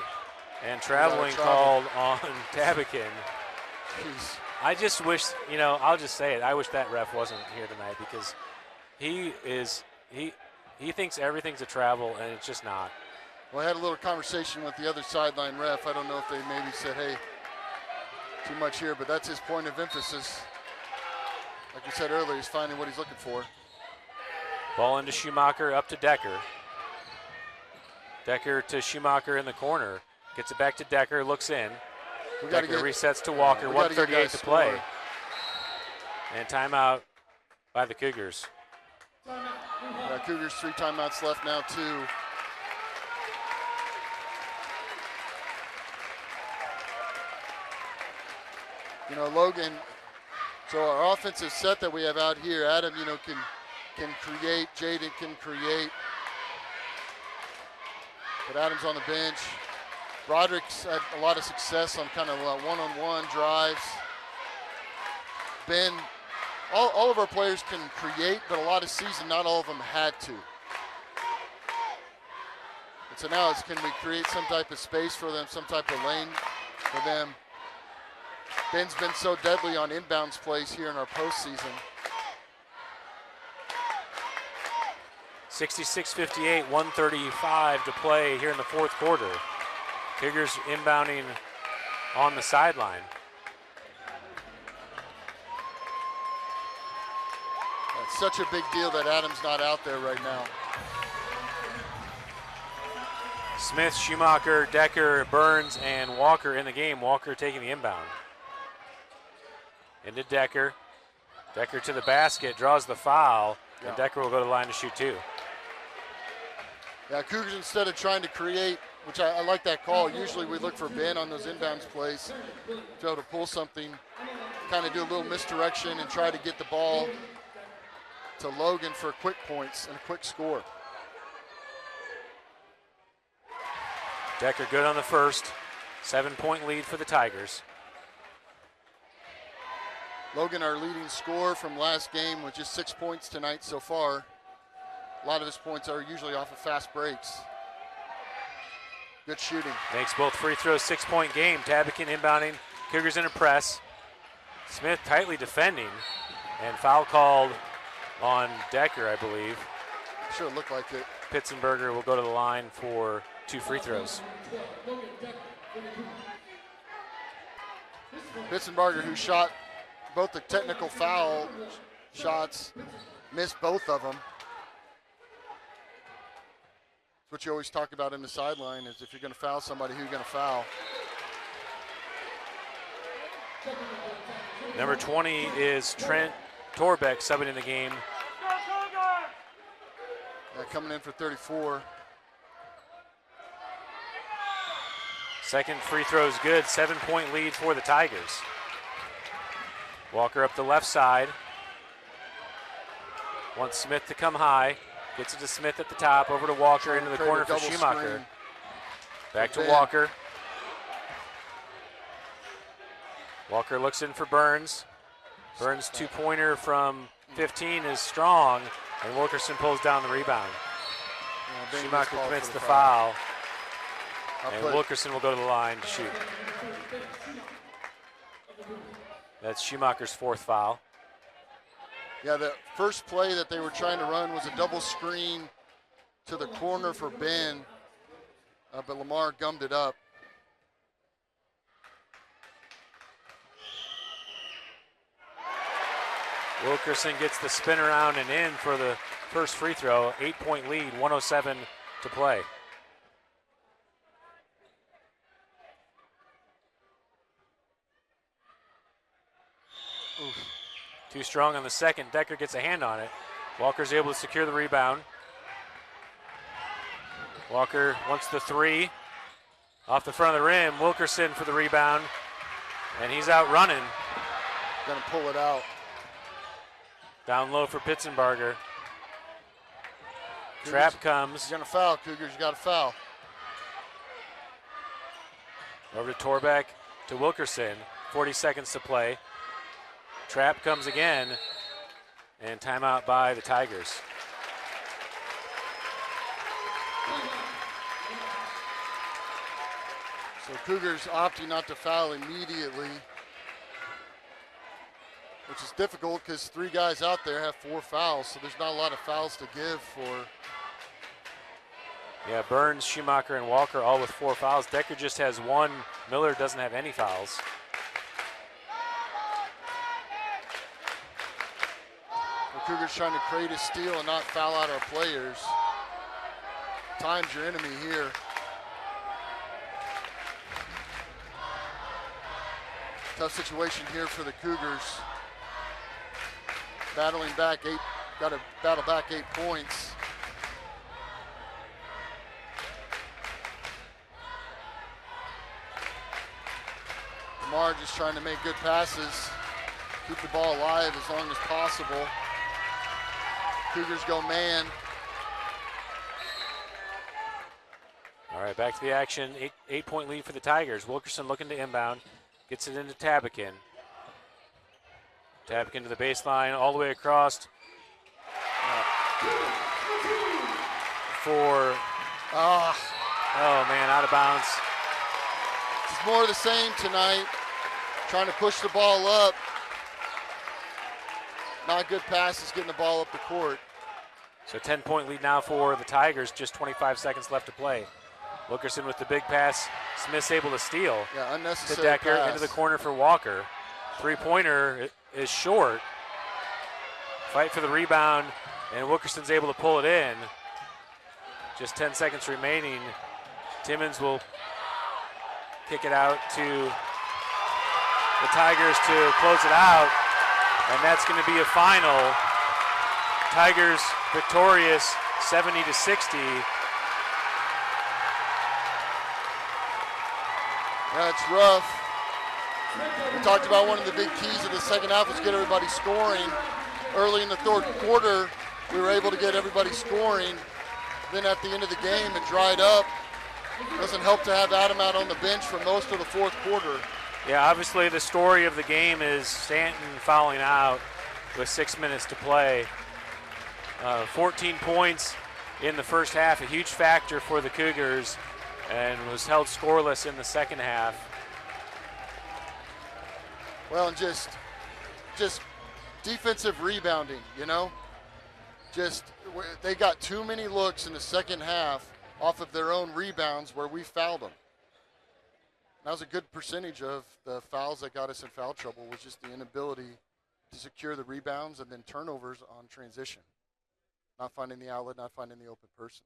And traveling called on Tabakin. Jeez. I just wish, I'll just say it. I wish that ref wasn't here tonight because he thinks everything's a travel and it's just not. Well, I had a little conversation with the other sideline ref. I don't know if they maybe said, hey, too much here, but that's his point of emphasis. Like we said earlier, he's finding what he's looking for. Ball into Schumacher, up to Decker. Decker to Schumacher in the corner. Gets it back to Decker, looks in. Decker resets to Walker, 1:38 to play. And timeout by the Cougars. Cougars 3 timeouts left now, too. Logan, so our offensive set that we have out here, Adam, can create, Jaden can create. But Adam's on the bench. Broderick's had a lot of success on kind of one-on-one drives. Ben, all of our players can create, but a lot of season, not all of them had to. And so now can we create some type of space for them, some type of lane for them. Ben's been so deadly on inbounds plays here in our postseason. 66-58, 1:35 to play here in the fourth quarter. Cougars inbounding on the sideline. It's such a big deal that Adam's not out there right now. Smith, Schumacher, Decker, Burns, and Walker in the game. Walker taking the inbound. Into Decker. Decker to the basket, draws the foul, and Decker will go to the line to shoot 2. Yeah, Cougars, instead of trying to create, which I like that call, usually we look for Ben on those inbounds plays to be able to pull something, kind of do a little misdirection and try to get the ball to Logan for quick points and a quick score. Decker good on the first. 7-point lead for the Tigers. Logan, our leading scorer from last game, with just 6 points tonight so far. A lot of his points are usually off of fast breaks. Good shooting. Makes both free throws, 6-point game. Tabakin inbounding, Cougars in a press. Smith tightly defending, and foul called on Decker, I believe. Sure looked like it. Pitzenberger will go to the line for 2 free throws. Pitzenberger, who shot both the technical foul shots, missed both of them. That's what you always talk about in the sideline, is if you're going to foul somebody, who you're going to foul. Number 20 is Trent Torbeck subbing in the game. Coming in for 34. Second free throw is good. 7-point lead for the Tigers. Walker up the left side. Wants Smith to come high. Gets it to Smith at the top. Over to Walker into the corner for Schumacher. Back to Walker. Walker looks in for Burns. Burns' 2-pointer from 15 is strong, and Wilkerson pulls down the rebound. Schumacher commits the foul, and Wilkerson will go to the line to shoot. That's Schumacher's 4th foul. Yeah, the first play that they were trying to run was a double screen to the corner for Ben, but Lamar gummed it up. Wilkerson gets the spin around and in for the first free throw. 8-point lead, 1:07 to play. Oof. Too strong on the second. Decker gets a hand on it. Walker's able to secure the rebound. Walker wants the three. Off the front of the rim, Wilkerson for the rebound. And he's out running. Gonna pull it out. Down low for Pitzenbarger. Trap comes. You're gonna foul, Cougars. You got to foul. Over to Torbeck to Wilkerson. 40 seconds to play. Trap comes again. And timeout by the Tigers. So Cougars opting not to foul immediately, which is difficult because 3 guys out there have 4 fouls, so there's not a lot of fouls to give for. Yeah, Burns, Schumacher, and Walker all with 4 fouls. Decker just has 1. Miller doesn't have any fouls. The Cougars trying to create a steal and not foul out our players. Time's your enemy here. Tough situation here for the Cougars. Battling back 8, got to battle back 8 points. Lamar just trying to make good passes, keep the ball alive as long as possible. Cougars go man. All right, back to the action. 8-point lead for the Tigers. Wilkerson looking to inbound. Gets it into Tabakin. Tabakin to the baseline, all the way across for, oh man, out of bounds. It's more of the same tonight. Trying to push the ball up. Not good passes, getting the ball up the court. So 10-point lead now for the Tigers, just 25 seconds left to play. Wilkerson with the big pass. Smith's able to steal. Yeah, unnecessary to Decker pass. into the corner for Walker. Three-pointer is short. Fight for the rebound, and Wilkerson's able to pull it in. Just 10 seconds remaining. Timmons will kick it out to the Tigers to close it out, and that's going to be a final. Tigers victorious 70-60. Yeah, it's rough. We talked about one of the big keys of the second half was get everybody scoring. Early in the third quarter, we were able to get everybody scoring. Then at the end of the game, it dried up. Doesn't help to have Adam out on the bench for most of the fourth quarter. Yeah, obviously the story of the game is Stanton fouling out with 6 minutes to play. 14 points in the first half, a huge factor for the Cougars, and was held scoreless in the second half. Well, and just defensive rebounding, you know? They got too many looks in the second half off of their own rebounds where we fouled them. That was a good percentage of the fouls that got us in foul trouble, was just the inability to secure the rebounds and then turnovers on transition. Not finding the outlet, not finding the open person.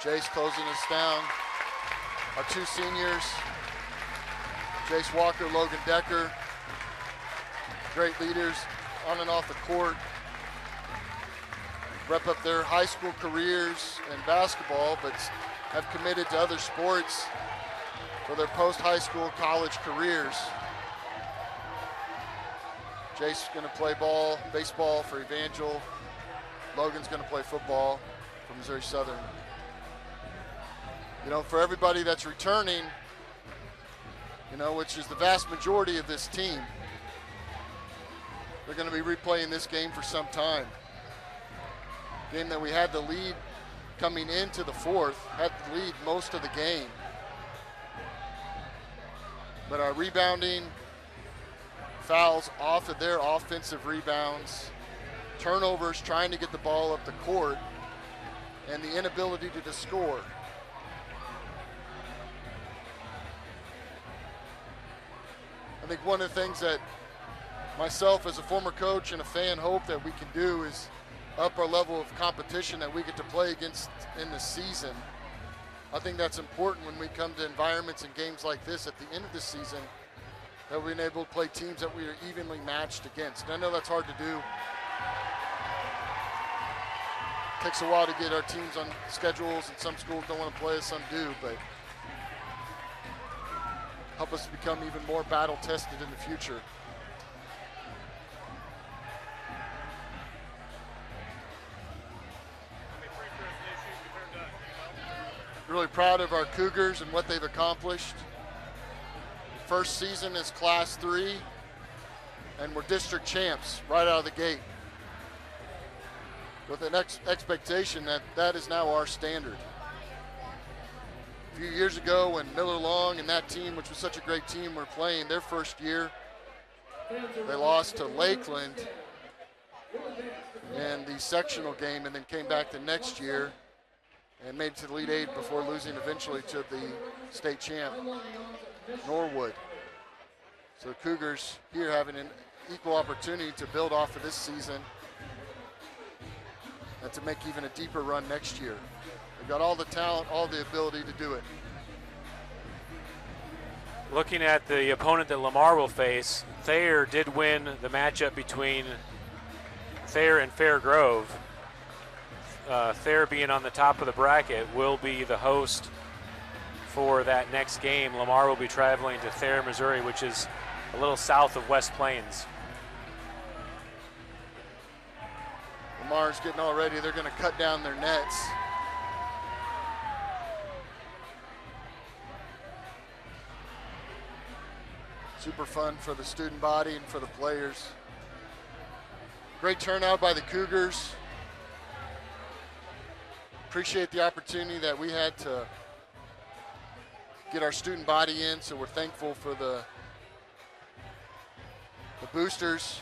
Jace closing us down. Our 2 seniors, Jace Walker, Logan Decker, great leaders on and off the court. Rep up their high school careers in basketball, but have committed to other sports for their post-high school college careers. Jace's going to play baseball for Evangel. Logan's going to play football for Missouri Southern. You know, for everybody that's returning, you know, which is the vast majority of this team, they're going to be replaying this game for some time. Game that we had the lead coming into the fourth, had the lead most of the game. But our rebounding, fouls off of their offensive rebounds, turnovers trying to get the ball up the court, and the inability to score. I think one of the things that myself as a former coach and a fan hope that we can do is up our level of competition that we get to play against in the season. I think that's important when we come to environments and games like this at the end of the season, that we've been able to play teams that we are evenly matched against. And I know that's hard to do. It takes a while to get our teams on schedules, and some schools don't want to play us, some do, but help us become even more battle tested in the future. Really proud of our Cougars and what they've accomplished. First season is Class 3, and we're district champs right out of the gate, with an expectation that that is now our standard. A few years ago, when Miller Long and that team, which was such a great team, were playing their first year, they lost to Lakeland in the sectional game, and then came back the next year and made it to the Elite Eight before losing eventually to the state champ, Norwood. So the Cougars here having an equal opportunity to build off of this season and to make even a deeper run next year. They've got all the talent, all the ability to do it. Looking at the opponent that Lamar will face, Thayer did win the matchup between Thayer and Fair Grove. Thayer, being on the top of the bracket, will be the host for that next game. Lamar will be traveling to Thayer, Missouri, which is a little south of West Plains. Lamar's getting all ready. They're going to cut down their nets. Super fun for the student body and for the players. Great turnout by the Cougars. Appreciate the opportunity that we had to get our student body in, so we're thankful for the boosters